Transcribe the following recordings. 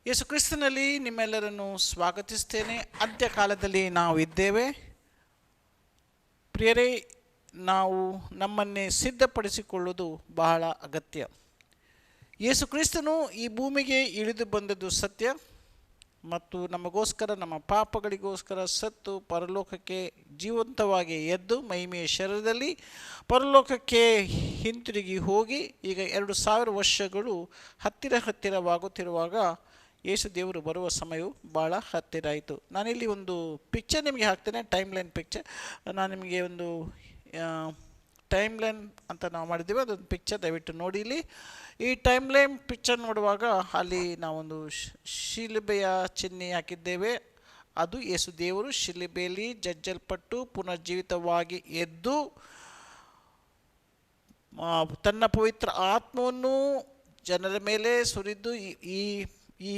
ಯೇಸು ಕ್ರಿಸ್ತನಲ್ಲಿ ನಿಮ್ಮೆಲ್ಲರನ್ನು ಸ್ವಾಗತಿಸ್ತೇನೆ. ಅಂತ್ಯಕಾಲದಲ್ಲಿ ನಾವು ಇದ್ದೇವೆ. ಪ್ರಿಯರೇ, ನಾವು ನಮ್ಮನ್ನೇ ಸಿದ್ಧಪಡಿಸಿಕೊಳ್ಳುವುದು ಬಹಳ ಅಗತ್ಯ. ಯೇಸು ಕ್ರಿಸ್ತನು ಈ ಭೂಮಿಗೆ ಇಳಿದು ಬಂದದ್ದು ಸತ್ಯ ಮತ್ತು ನಮಗೋಸ್ಕರ, ನಮ್ಮ ಪಾಪಗಳಿಗೋಸ್ಕರ ಸತ್ತು ಪರಲೋಕಕ್ಕೆ ಜೀವಂತವಾಗಿ ಎದ್ದು ಮಹಿಮೆಯ ಶರೀರದಲ್ಲಿ ಪರಲೋಕಕ್ಕೆ ಹಿಂತಿರುಗಿ ಹೋಗಿ ಈಗ 2000 ವರ್ಷಗಳು ಹತ್ತಿರವಾಗುತ್ತಿರುವಾಗ ಯೇಸು ದೇವರು ಬರುವ ಸಮಯವು ಭಾಳ ಹತ್ತಿರ ಆಯಿತು. ನಾನಿಲ್ಲಿ ಒಂದು ಪಿಕ್ಚರ್ ನಿಮಗೆ ಹಾಕ್ತೇನೆ, ಟೈಮ್ ಲೈನ್ ಪಿಕ್ಚರ್. ನಾನು ನಿಮಗೆ ಒಂದು ಟೈಮ್ ಲೈನ್ ಅಂತ ನಾವು ಮಾಡಿದ್ದೀವಿ, ಅದೊಂದು ಪಿಕ್ಚರ್ ದಯವಿಟ್ಟು ನೋಡಿ. ಇಲ್ಲಿ ಈ ಟೈಮ್ ಲೈನ್ ಪಿಕ್ಚರ್ ನೋಡುವಾಗ ಅಲ್ಲಿ ನಾವೊಂದು ಶಿಲುಬೆಯ ಚಿಹ್ನೆ ಹಾಕಿದ್ದೇವೆ. ಅದು ಯೇಸು ದೇವರು ಶಿಲುಬೆಯಲ್ಲಿ ಜಜ್ಜಲ್ಪಟ್ಟು ಪುನರ್ಜೀವಿತವಾಗಿ ಎದ್ದು ತನ್ನ ಪವಿತ್ರ ಆತ್ಮವನ್ನು ಜನರ ಮೇಲೆ ಸುರಿದು ಈ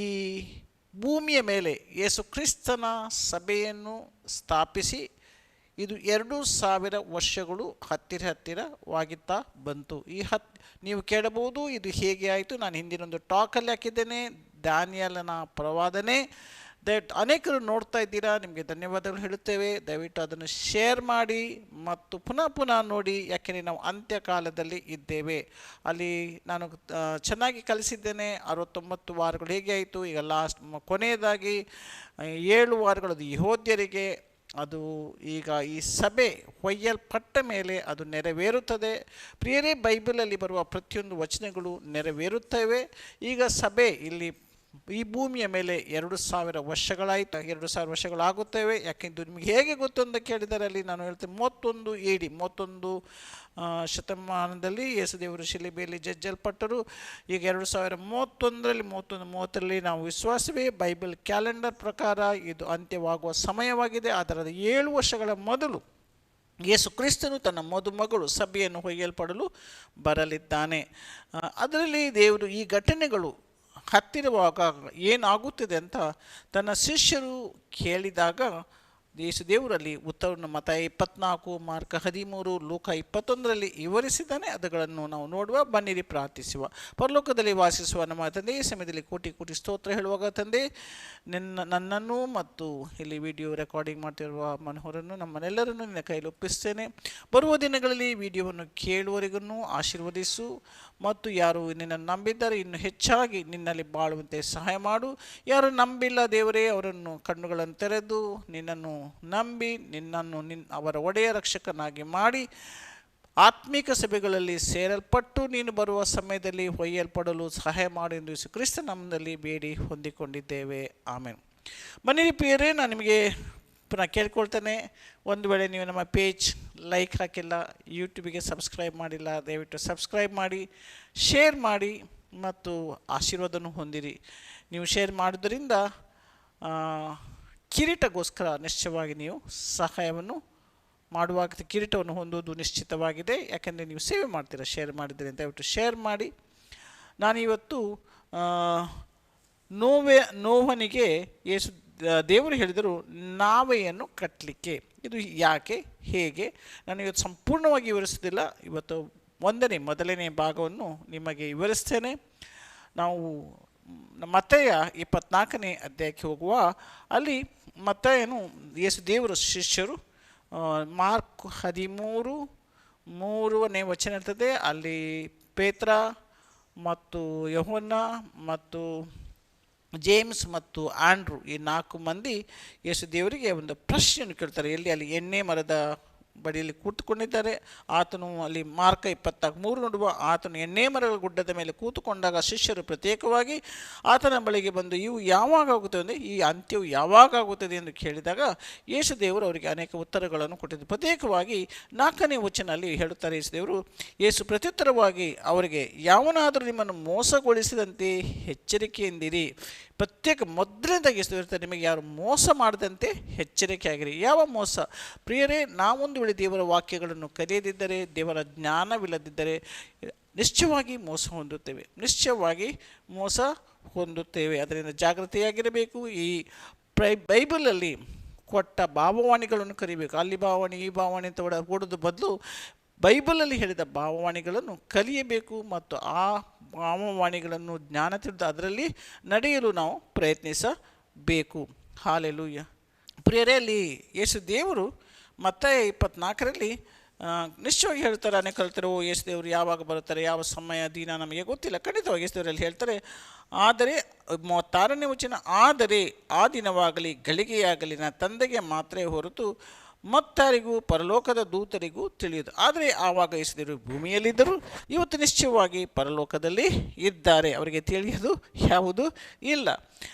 ಭೂಮಿಯ ಮೇಲೆ ಯೇಸು ಕ್ರಿಸ್ತನ ಸಭೆಯನ್ನು ಸ್ಥಾಪಿಸಿ ಇದು 2000 ವರ್ಷಗಳು ಹತ್ತಿರವಾಗುತ್ತಾ ಬಂತು. ನೀವು ಕೇಳಬಹುದು ಇದು ಹೇಗೆ ಆಯಿತು. ನಾನು ಹಿಂದಿನೊಂದು ಟಾಕಲ್ಲಿ ಹಾಕಿದ್ದೇನೆ, ದಾನಿಯೇಲನ ಪ್ರವಾದನೆ. ದಯವಿಟ್ಟು ಅನೇಕರು ನೋಡ್ತಾ ಇದ್ದೀರಾ, ನಿಮಗೆ ಧನ್ಯವಾದಗಳು ಹೇಳುತ್ತೇವೆ. ದಯವಿಟ್ಟು ಅದನ್ನು ಶೇರ್ ಮಾಡಿ ಮತ್ತು ಪುನಃ ನೋಡಿ, ಯಾಕೆಂದರೆ ನಾವು ಅಂತ್ಯಕಾಲದಲ್ಲಿ ಇದ್ದೇವೆ. ಅಲ್ಲಿ ನಾನು ಚೆನ್ನಾಗಿ ಕಲಿಸಿದ್ದೇನೆ 69 ವಾರಗಳು ಹೇಗೆ ಆಯಿತು. ಈಗ ಲಾಸ್ಟ್ ಕೊನೆಯದಾಗಿ 7 ವಾರಗಳು ಅದು ಯೆಹೂದ್ಯರಿಗೆ, ಅದು ಈಗ ಈ ಸಭೆ ಒಯ್ಯಲ್ಪಟ್ಟ ಮೇಲೆ ಅದು ನೆರವೇರುತ್ತದೆ. ಪ್ರಿಯರೇ, ಬೈಬಲಲ್ಲಿ ಬರುವ ಪ್ರತಿಯೊಂದು ವಚನಗಳು ನೆರವೇರುತ್ತವೆ. ಈಗ ಸಭೆ ಇಲ್ಲಿ ಈ ಭೂಮಿಯ ಮೇಲೆ 2000 ವರ್ಷಗಳಾಯಿತು, 2000 ವರ್ಷಗಳಾಗುತ್ತವೆ. ಯಾಕೆಂದು ನಿಮಗೆ ಹೇಗೆ ಗೊತ್ತು ಅಂತ ಕೇಳಿದರೆ ಅಲ್ಲಿ ನಾನು ಹೇಳ್ತೇನೆ, 31 AD 31 ಶತಮಾನದಲ್ಲಿ ಯೇಸುದೇವರು ಶಿಲುಬೆಯಲ್ಲಿ ಜಜ್ಜಲ್ಪಟ್ಟರು. ಈಗ 2031ರಲ್ಲಿ 30ರಲ್ಲಿ ನಾವು ವಿಶ್ವಾಸವೇ. ಬೈಬಲ್ ಕ್ಯಾಲೆಂಡರ್ ಪ್ರಕಾರ ಇದು ಅಂತ್ಯವಾಗುವ ಸಮಯವಾಗಿದೆ. ಅದರ 7 ವರ್ಷಗಳ ಮೊದಲು ಯೇಸು ಕ್ರಿಸ್ತನು ತನ್ನ ಮದುಮಗಳು ಸಭೆಯನ್ನು ಒಯ್ಯಲ್ಪಡಲು ಬರಲಿದ್ದಾನೆ. ಅದರಲ್ಲಿ ದೇವರು ಈ ಘಟನೆಗಳು ಹತ್ತಿರವಾಗ ಏನಾಗುತ್ತದೆ ಅಂತ ತನ್ನ ಶಿಷ್ಯರು ಕೇಳಿದಾಗ ಯೇಸು ದೇವರಲ್ಲಿ ಉತ್ತರವನ್ನು ಮತ್ತಾಯ 24, ಮಾರ್ಕ 13, ಲೂಕ 21ರಲ್ಲಿ ವಿವರಿಸಿದ್ದಾನೆ. ಅವುಗಳನ್ನು ನಾವು ನೋಡುವ. ಬನ್ನಿರಿ ಪ್ರಾರ್ಥಿಸುವ. ಪರಲೋಕದಲ್ಲಿ ವಾಸಿಸುವ ನಮ್ಮ ತಂದೆ, ಈ ಸಮಯದಲ್ಲಿ ಕೋಟಿ ಕೋಟಿ ಸ್ತೋತ್ರ ಹೇಳುವಾಗ ತಂದೆ, ನನ್ನನ್ನು ಮತ್ತು ಇಲ್ಲಿ ವಿಡಿಯೋ ರೆಕಾರ್ಡಿಂಗ್ ಮಾಡ್ತಿರುವ ಮನೋಹರನ್ನು ನಮ್ಮನ್ನೆಲ್ಲರನ್ನು ನಿನ್ನ ಕೈಯಲ್ಲಿ ಒಪ್ಪಿಸ್ತೇನೆ. ಬರುವ ದಿನಗಳಲ್ಲಿ ವಿಡಿಯೋವನ್ನು ಕೇಳುವವರಿಗೂ ಆಶೀರ್ವದಿಸು ಮತ್ತು ಯಾರು ನಿನ್ನನ್ನು ನಂಬಿದ್ದಾರೆ ಇನ್ನು ಹೆಚ್ಚಾಗಿ ನಿನ್ನಲ್ಲಿ ಬಾಳುವಂತೆ ಸಹಾಯ ಮಾಡು. ಯಾರು ನಂಬಿಲ್ಲ ದೇವರೇ, ಅವರನ್ನು ಕಣ್ಣುಗಳನ್ನು ತೆರೆದು ನಿನ್ನನ್ನು ನಂಬಿ ನಿನ್ನನ್ನು ಅವರ ಒಡೆಯ ರಕ್ಷಕನಾಗಿ ಮಾಡಿ ಆತ್ಮಿಕ ಸಭೆಗಳಲ್ಲಿ ಸೇರಲ್ಪಟ್ಟು ನೀನು ಬರುವ ಸಮಯದಲ್ಲಿ ಒಯ್ಯಲ್ಪಡಲು ಸಹಾಯ ಮಾಡು ಎಂದು ಯೇಸು ಕ್ರಿಸ್ತ ನಾಮದಲ್ಲಿ ಬೇಡಿ ಹೊಂದಿಕೊಂಡಿದ್ದೇವೆ. ಆಮೇಲೆ ಬನ್ನಿರಿ ಪ್ರಿಯರೇ, ನಾನು ನಿಮಗೆ ಪುನಃ ಕೇಳ್ಕೊಳ್ತೇನೆ, ಒಂದು ವೇಳೆ ನೀವು ನಮ್ಮ ಪೇಜ್ ಲೈಕ್ ಹಾಕಿಲ್ಲ, ಯೂಟ್ಯೂಬಿಗೆ ಸಬ್ಸ್ಕ್ರೈಬ್ ಮಾಡಿಲ್ಲ, ದಯವಿಟ್ಟು ಸಬ್ಸ್ಕ್ರೈಬ್ ಮಾಡಿ, ಶೇರ್ ಮಾಡಿ ಮತ್ತು ಆಶೀರ್ವಾದನೂ ಹೊಂದಿರಿ. ನೀವು ಶೇರ್ ಮಾಡೋದರಿಂದ ಕಿರೀಟಗೋಸ್ಕರ ನಿಶ್ಚಯವಾಗಿ ನೀವು ಸಹಾಯವನ್ನು ಮಾಡುವಾಗ ಕಿರೀಟವನ್ನು ಹೊಂದುವುದು ನಿಶ್ಚಿತವಾಗಿದೆ. ಯಾಕೆಂದರೆ ನೀವು ಸೇವೆ ಮಾಡ್ತೀರಾ ಶೇರ್ ಮಾಡಿದರೆ. ದಯವಿಟ್ಟು ಶೇರ್ ಮಾಡಿ. ನಾನಿವತ್ತು ನೋವನಿಗೆ ಯೇಸು ದೇವರು ಹೇಳಿದರು ನಾವೆಯನ್ನು ಕಟ್ಟಲಿಕ್ಕೆ. ಇದು ಯಾಕೆ, ಹೇಗೆ, ನಾನು ಇವತ್ತು ಸಂಪೂರ್ಣವಾಗಿ ವಿವರಿಸೋದಿಲ್ಲ. ಇವತ್ತು ಮೊದಲನೇ ಭಾಗವನ್ನು ನಿಮಗೆ ವಿವರಿಸ್ತೇನೆ. ನಾವು ಮತ್ತಾಯ 24ನೇ ಅಧ್ಯಾಯಕ್ಕೆ ಹೋಗುವ. ಅಲ್ಲಿ ಮತ್ತಾಯನು ಯೇಸು ದೇವರ ಶಿಷ್ಯರು ಮಾರ್ಕ್ 13:3ನೇ ವಚನ ಇರ್ತದೆ. ಅಲ್ಲಿ ಪೇತ್ರ ಮತ್ತು ಯೋಹನ್ನ ಮತ್ತು ಜೇಮ್ಸ್ ಮತ್ತು ಆಂಡ್ರೂ ಈ 4 ಮಂದಿ ಯೇಸು ದೇವರಿಗೆ ಒಂದು ಪ್ರಶ್ನೆಯನ್ನು ಕೇಳ್ತಾರೆ. ಅಲ್ಲಿ ಎಣ್ಣೆ ಮರದ ಬಳಿಯಲ್ಲಿ ಕೂತುಕೊಂಡಿದ್ದಾರೆ. ಆತನು ಅಲ್ಲಿ ಮಾರ್ಕ 24:3 ನೋಡುವ. ಆತನು ಎಣ್ಣೆ ಮರಗಳ ಗುಡ್ಡದ ಮೇಲೆ ಕೂತುಕೊಂಡಾಗ ಶಿಷ್ಯರು ಪ್ರತ್ಯೇಕವಾಗಿ ಆತನ ಬಳಿಗೆ ಬಂದು ಇವು ಯಾವಾಗ ಆಗುತ್ತದೆ ಅಂದರೆ ಈ ಅಂತ್ಯವು ಯಾವಾಗ ಆಗುತ್ತದೆ ಎಂದು ಕೇಳಿದಾಗ ಯೇಸು ದೇವರು ಅವರಿಗೆ ಅನೇಕ ಉತ್ತರಗಳನ್ನು ಕೊಟ್ಟಿದ್ದರು. ಪ್ರತ್ಯೇಕವಾಗಿ 4ನೇ ವಚನಲ್ಲಿ ಹೇಳುತ್ತಾರೆ ಯೇಸು ದೇವರು, ಯೇಸು ಪ್ರತ್ಯುತ್ತರವಾಗಿ ಅವರಿಗೆ, ಯಾವನಾದರೂ ನಿಮ್ಮನ್ನು ಮೋಸಗೊಳಿಸಿದಂತೆ ಎಚ್ಚರಿಕೆಯಿಂದಿರಿ. ಮೊದಲನೇದಾಗಿ ಇರ್ತಾರೆ, ನಿಮಗೆ ಯಾರು ಮೋಸ ಮಾಡದಂತೆ ಎಚ್ಚರಿಕೆ ಆಗಿರಿ. ಯಾವ ಮೋಸ? ಪ್ರಿಯರೇ, ನಾವೊಂದು ವೇಳೆ ದೇವರ ವಾಕ್ಯಗಳನ್ನು ಕಲಿಯದಿದ್ದರೆ, ದೇವರ ಜ್ಞಾನವಿಲ್ಲದಿದ್ದರೆ ನಿಶ್ಚಯವಾಗಿ ಮೋಸ ಹೊಂದುತ್ತೇವೆ. ಅದರಿಂದ ಜಾಗೃತಿಯಾಗಿರಬೇಕು. ಈ ಬೈಬಲಲ್ಲಿ ಕೊಟ್ಟ ಭಾವವಾಣಿಗಳನ್ನು ಕರಿಬೇಕು. ಅಲ್ಲಿ ಭಾವವಾಣಿ ಈ ಭಾವವಾಣಿ ಅಂತ ಓಡೋದು ಬದಲು ಬೈಬಲಲ್ಲಿ ಹೇಳಿದ ಭಾವವಾಣಿಗಳನ್ನು ಕಲಿಯಬೇಕು ಮತ್ತು ಆ ಭಾವವಾಣಿಗಳನ್ನು ಜ್ಞಾನ ತಿಳಿದು ಅದರಲ್ಲಿ ನಡೆಯಲು ನಾವು ಪ್ರಯತ್ನಿಸಬೇಕು. ಹಾಲೆಲೂಯ. ಪ್ರಿಯರೇ, ಅಲ್ಲಿ ಯೇಸು ದೇವರು ಮತ್ತಾಯ 24ರಲ್ಲಿ ನಿಶ್ಚಯವಾಗಿ ಹೇಳ್ತಾರೆ. ಅನೇಕ ಹೇಳ್ತಾರೆ, ಓ ಯೇಸು ದೇವರು ಯಾವಾಗ ಬರುತ್ತಾರೆ, ಯಾವ ಸಮಯ ದಿನ ನಮಗೆ ಗೊತ್ತಿಲ್ಲ. ಖಂಡಿತವಾಗಿ ಯೇಸು ದೇವರಲ್ಲಿ ಹೇಳ್ತಾರೆ. ಆದರೆ 36ನೇ ವಚನ, ಆದರೆ ಆ ದಿನವಾಗಲಿ ಗಳಿಗೆಯಾಗಲಿ ನನ್ನ ತಂದೆಗೆ ಮಾತ್ರ ಹೊರತು ಮತ್ತಾರಿಗೂ ಪರಲೋಕದ ದೂತರಿಗೂ ತಿಳಿಯುವುದು. ಆದರೆ ಆವಾಗ ಯೇಸು ದೇವರು ಭೂಮಿಯಲ್ಲಿದ್ದರು, ಇವತ್ತು ನಿಶ್ಚಯವಾಗಿ ಪರಲೋಕದಲ್ಲಿ ಇದ್ದಾರೆ, ಅವರಿಗೆ ತಿಳಿಯೋದು ಯಾವುದು ಇಲ್ಲ.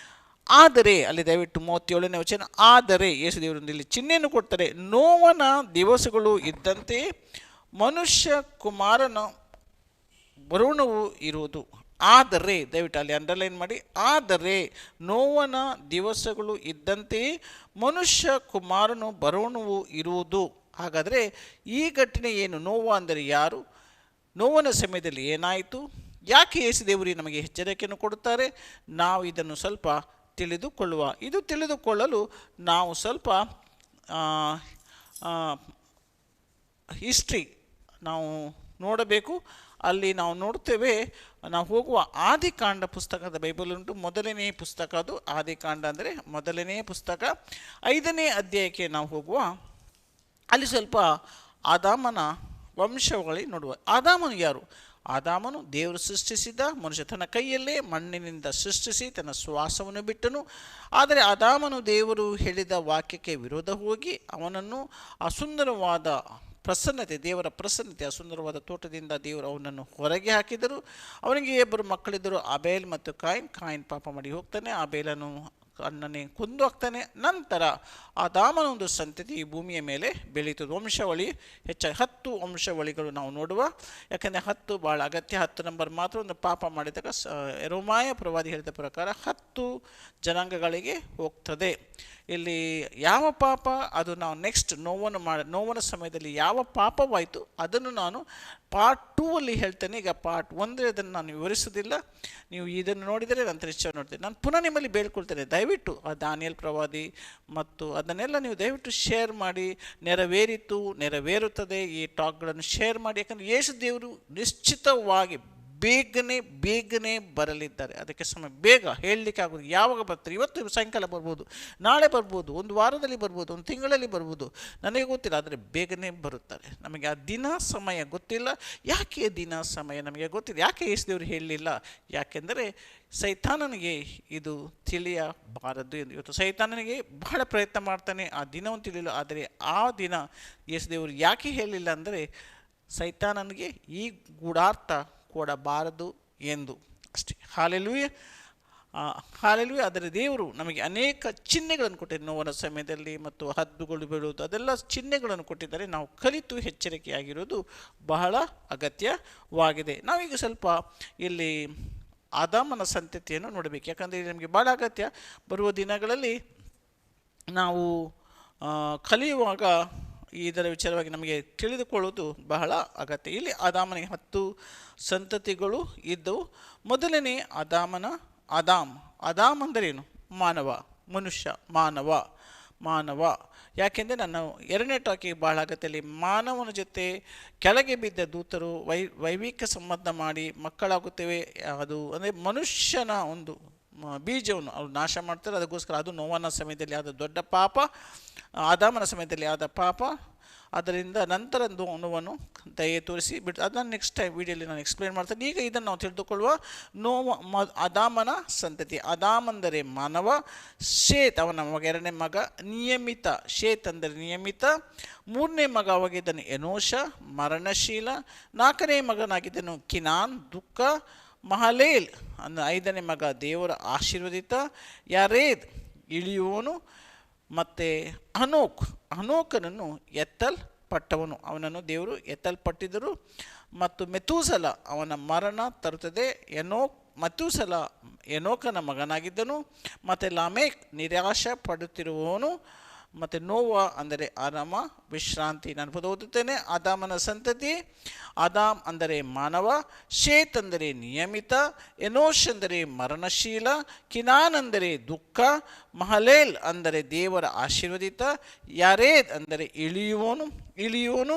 ಆದರೆ ಅಲ್ಲಿ ದಯವಿಟ್ಟು 37ನೇ ವಚನ, ಆದರೆ ಯೇಸು ದೇವರು ಇಲ್ಲಿ ಚಿಹ್ನೆಯನ್ನು ಕೊಡ್ತಾರೆ, ನೋವನ ದಿವಸಗಳು ಇದ್ದಂತೆ ಮನುಷ್ಯ ಕುಮಾರನ ಬರುಣವು ಇರುವುದು. ಆದರೆ ದಯವಿಟ್ಟು ಅಲ್ಲಿ ಅಂಡರ್ಲೈನ್ ಮಾಡಿ, ಆದರೆ ನೋವನ ದಿವಸಗಳು ಇದ್ದಂತೆ ಮನುಷ್ಯ ಕುಮಾರನು ಬರುಣವು ಇರುವುದು. ಹಾಗಾದರೆ ಈ ಘಟನೆ ಏನು? ನೋವ ಅಂದರೆ ಯಾರು? ನೋವನ ಸಮಯದಲ್ಲಿ ಏನಾಯಿತು? ಯಾಕೆ ಯೇಸು ದೇವರು ನಮಗೆ ಎಚ್ಚರಿಕೆಯನ್ನು ಕೊಡುತ್ತಾರೆ? ನಾವು ಇದನ್ನು ಸ್ವಲ್ಪ ತಿಳಿದುಕೊಳ್ಳುವ. ಇದು ತಿಳಿದುಕೊಳ್ಳಲು ನಾವು ಸ್ವಲ್ಪ ಹಿಸ್ಟ್ರಿ ನಾವು ನೋಡಬೇಕು. ಅಲ್ಲಿ ನಾವು ನೋಡ್ತೇವೆ, ನಾವು ಹೋಗುವ ಆದಿಕಾಂಡ ಪುಸ್ತಕದ ಬೈಬಲ್ ಉಂಟು, ಮೊದಲನೇ ಪುಸ್ತಕ ಅದು. ಆದಿಕಾಂಡ ಅಂದರೆ ಮೊದಲನೇ ಪುಸ್ತಕ, 5ನೇ ಅಧ್ಯಾಯಕ್ಕೆ ನಾವು ಹೋಗುವ. ಅಲ್ಲಿ ಸ್ವಲ್ಪ ಆದಾಮನ ವಂಶಾವಳಿ ನೋಡುವ. ಆದಾಮನು ಯಾರು? ಆದಾಮನು ದೇವರು ಸೃಷ್ಟಿಸಿದ ಮನುಷ್ಯ, ತನ್ನ ಕೈಯಲ್ಲೇ ಮಣ್ಣಿನಿಂದ ಸೃಷ್ಟಿಸಿ ತನ್ನ ಶ್ವಾಸವನ್ನು ಬಿಟ್ಟನು. ಆದರೆ ಆದಾಮನು ದೇವರು ಹೇಳಿದ ವಾಕ್ಯಕ್ಕೆ ವಿರೋಧ ಹೋಗಿ ಅವನನ್ನು ಅಸುಂದರವಾದ ಪ್ರಸನ್ನತೆ, ದೇವರ ಪ್ರಸನ್ನತೆ, ಅಸುಂದರವಾದ ತೋಟದಿಂದ ದೇವರು ಅವನನ್ನು ಹೊರಗೆ ಹಾಕಿದರು. ಅವನಿಗೆ 2 ಮಕ್ಕಳಿದ್ದರು, ಅಬೇಲ್ ಮತ್ತು ಕಾಯಿನ್. ಕಾಯಿನ್ ಪಾಪ ಮಾಡಿ ಹೋಗ್ತಾನೆ, ಅಬೇಲನು ಅಣ್ಣನೇ ಕೊಂದು ಹಾಕ್ತಾನೆ. ನಂತರ ಆದಾಮನ ಒಂದು ಸಂತತಿ ಈ ಭೂಮಿಯ ಮೇಲೆ ಬೆಳೀತದೆ. ವಂಶಾವಳಿ ಹೆಚ್ಚಾಗಿ 10 ವಂಶಾವಳಿಗಳು ನಾವು ನೋಡುವ. ಯಾಕೆಂದರೆ 10 ಭಾಳ ಅಗತ್ಯ. 10 ನಂಬರ್ ಮಾತ್ರ ಒಂದು ಪಾಪ ಮಾಡಿದಾಗ ಯೆರೆಮೀಯ ಪ್ರವಾದಿ ಹೇಳಿದ ಪ್ರಕಾರ 10 ಜನಾಂಗಗಳಿಗೆ ಹೋಗ್ತದೆ. ಇಲ್ಲಿ ಯಾವ ಪಾಪ ಅದು ನಾವು ನೆಕ್ಸ್ಟ್ ನೋವನ ಸಮಯದಲ್ಲಿ ಯಾವ ಪಾಪವಾಯಿತು ಅದನ್ನು ನಾನು ಪಾರ್ಟ್ 2 ಅಲ್ಲಿ ಹೇಳ್ತೇನೆ. ಈಗ ಪಾರ್ಟ್ 1 ಅದನ್ನು ನಾನು ವಿವರಿಸೋದಿಲ್ಲ. ನೀವು ಇದನ್ನು ನೋಡಿದರೆ ನಂತರ ನಿಶ್ಚಯ ನೋಡ್ತೇನೆ. ನಾನು ಪುನಃ ನಿಮ್ಮಲ್ಲಿ ಬೇಡ್ಕೊಳ್ತೇನೆ, ದಯವಿಟ್ಟು ಆ ದಾನಿಯೇಲ್ ಪ್ರವಾದಿ ಮತ್ತು ಅದನ್ನೆಲ್ಲ ನೀವು ದಯವಿಟ್ಟು ಶೇರ್ ಮಾಡಿ. ನೆರವೇರುತ್ತದೆ ಈ ಟಾಕ್ಗಳನ್ನು ಶೇರ್ ಮಾಡಿ. ಯಾಕಂದರೆ ಯೇಸು ದೇವರು ನಿಶ್ಚಿತವಾಗಿ ಬೇಗನೆ ಬರಲಿದ್ದಾರೆ. ಅದಕ್ಕೆ ಸಮಯ ಬೇಗ ಹೇಳಲಿಕ್ಕೆ ಆಗೋದು. ಯಾವಾಗ ಬರ್ತಾರೆ? ಇವತ್ತು ಸಾಯಂಕಾಲ ಬರ್ಬೋದು, ನಾಳೆ ಬರ್ಬೋದು, ಒಂದು ವಾರದಲ್ಲಿ ಬರ್ಬೋದು, ಒಂದು ತಿಂಗಳಲ್ಲಿ ಬರ್ಬೋದು, ನನಗೆ ಗೊತ್ತಿಲ್ಲ. ಆದರೆ ಬೇಗನೆ ಬರುತ್ತಾರೆ. ನಮಗೆ ಆ ದಿನ ಸಮಯ ಗೊತ್ತಿಲ್ಲ. ಯಾಕೆ ದಿನ ಸಮಯ ನಮಗೆ ಗೊತ್ತಿಲ್ಲ? ಯಾಕೆ ಯೇಸು ದೇವರು ಹೇಳಲಿಲ್ಲ? ಯಾಕೆಂದರೆ ಸೈತಾನನಿಗೆ ಇದು ತಿಳಿಯಬಾರದು ಎಂದು. ಇವತ್ತು ಸೈತಾನನಿಗೆ ಬಹಳ ಪ್ರಯತ್ನ ಮಾಡ್ತಾನೆ ಆ ದಿನವನ್ನು ತಿಳಿಯಲು. ಆದರೆ ಆ ದಿನ ಯೇಸು ದೇವರು ಯಾಕೆ ಹೇಳಲಿಲ್ಲ ಅಂದರೆ ಸೈತಾನನಿಗೆ ಈ ಗೂಢಾರ್ಥ ಕೊಡಬಾರದು ಎಂದು ಅಷ್ಟೇ. ಹಾಲೆಲೂಯ. ಆದರೆ ದೇವರು ನಮಗೆ ಅನೇಕ ಚಿಹ್ನೆಗಳನ್ನು ಕೊಟ್ಟಿದ್ದಾರೆ. ನೋವನ ಸಮಯದಲ್ಲಿ ಮತ್ತು ಹದ್ದುಗಳು ಬೀಳುವುದು, ಅದೆಲ್ಲ ಚಿಹ್ನೆಗಳನ್ನು ಕೊಟ್ಟಿದ್ದಾರೆ. ನಾವು ಕಲಿತು ಎಚ್ಚರಿಕೆಯಾಗಿರೋದು ಬಹಳ ಅಗತ್ಯವಾಗಿದೆ. ನಾವೀಗ ಸ್ವಲ್ಪ ಇಲ್ಲಿ ಆದಾಮನ ಸಂತತಿಯನ್ನು ನೋಡಬೇಕು. ಯಾಕಂದರೆ ಇದು ನಮಗೆ ಭಾಳ ಅಗತ್ಯ. ಬರುವ ದಿನಗಳಲ್ಲಿ ನಾವು ಕಲಿಯುವಾಗ ಇದರ ವಿಚಾರವಾಗಿ ನಮಗೆ ತಿಳಿದುಕೊಳ್ಳೋದು ಬಹಳ ಅಗತ್ಯ. ಇಲ್ಲಿ ಆದಾಮನಿಗೆ 10 ಸಂತತಿಗಳು ಇದ್ದವು. ಮೊದಲನೇ ಆದಾಮ್ ಅಂದರೇನು? ಮಾನವ. ಯಾಕೆಂದರೆ ನಾನು 2ನೇ ಟಾಕಿಗೆ ಬಹಳ ಅಗತ್ಯಲ್ಲಿ ಮಾನವನ ಜೊತೆ ಕೆಳಗೆ ಬಿದ್ದ ದೂತರು ವೈವಿಕ ಸಂಬಂಧ ಮಾಡಿ ಮಕ್ಕಳಾಗುತ್ತೇವೆ. ಅದು ಅಂದರೆ ಮನುಷ್ಯನ ಒಂದು ಬೀಜವನ್ನು ಅವರು ನಾಶ ಮಾಡ್ತಾರೆ. ಅದಕ್ಕೋಸ್ಕರ ಅದು ನೋವನ ಸಮಯದಲ್ಲಿ ಆದ ದೊಡ್ಡ ಪಾಪ, ಆದಾಮನ ಸಮಯದಲ್ಲಿ ಆದ ಪಾಪ. ಅದರಿಂದ ನಂತರ ನೋವನ್ನು ದಯೆ ತೋರಿಸಿ ಬಿಟ್ಟು ಅದನ್ನು ನೆಕ್ಸ್ಟ್ ಟೈಮ್ ವಿಡಿಯೋಲಿ ನಾನು ಎಕ್ಸ್ಪ್ಲೇನ್ ಮಾಡ್ತೇನೆ. ಈಗ ಇದನ್ನು ನಾವು ತಿಳಿದುಕೊಳ್ಳುವ. ಆದಾಮನ ಸಂತತಿ. ಆದಾಮ್ ಅಂದರೆ ಮಾನವ. ಶೇತ್ ಅವನ ಮಗ, 2ನೇ ಮಗ ನಿಯಮಿತ. ಶೇತ್ ಅಂದರೆ ನಿಯಮಿತ. 3ನೇ ಮಗ ಆಗಿದ್ದನು ಎನೋಷ, ಮರಣಶೀಲ. 4ನೇ ಮಗನಾಗಿದ್ದನು ಕಿನಾನ್, ದುಃಖ. ಮಹಲೇಲ್ ಅಂದರೆ 5ನೇ ಮಗ, ದೇವರ ಆಶೀರ್ವದಿತ. ಯಾರೇದ್, ಇಳಿಯುವನು. ಮತ್ತು ಅನೋಕನನ್ನು ಎತ್ತಲ್ಪಟ್ಟವನು, ಅವನನ್ನು ದೇವರು ಎತ್ತಲ್ಪಟ್ಟಿದ್ದರು. ಮತ್ತು ಮೆತೂಸಲ ಅವನ ಮರಣ ತರುತ್ತದೆ. ಮೆತೂಸಲ ಎನೋಕನ ಮಗನಾಗಿದ್ದನು. ಮತ್ತು ಲಾಮೇಕ್ ನಿರಾಶೆ ಪಡುತ್ತಿರುವವನು. ಮತ್ತು ನೋವ ಅಂದರೆ ಆರಾಮ, ವಿಶ್ರಾಂತಿ. ನಾನು ಓದುತ್ತೇನೆ. ಆದಾಮನ ಸಂತತಿ. ಆದಾಮ್ ಅಂದರೆ ಮಾನವ. ಶೇತ್ ಅಂದರೆ ನಿಯಮಿತ. ಎನೋಷ್ ಅಂದರೆ ಮರಣಶೀಲ. ಕಿನಾನ್ ಅಂದರೆ ದುಃಖ. ಮಹಲೇಲ್ ಅಂದರೆ ದೇವರ ಆಶೀರ್ವದಿತ. ಯಾರೇದ್ ಅಂದರೆ ಇಳಿಯುವನು.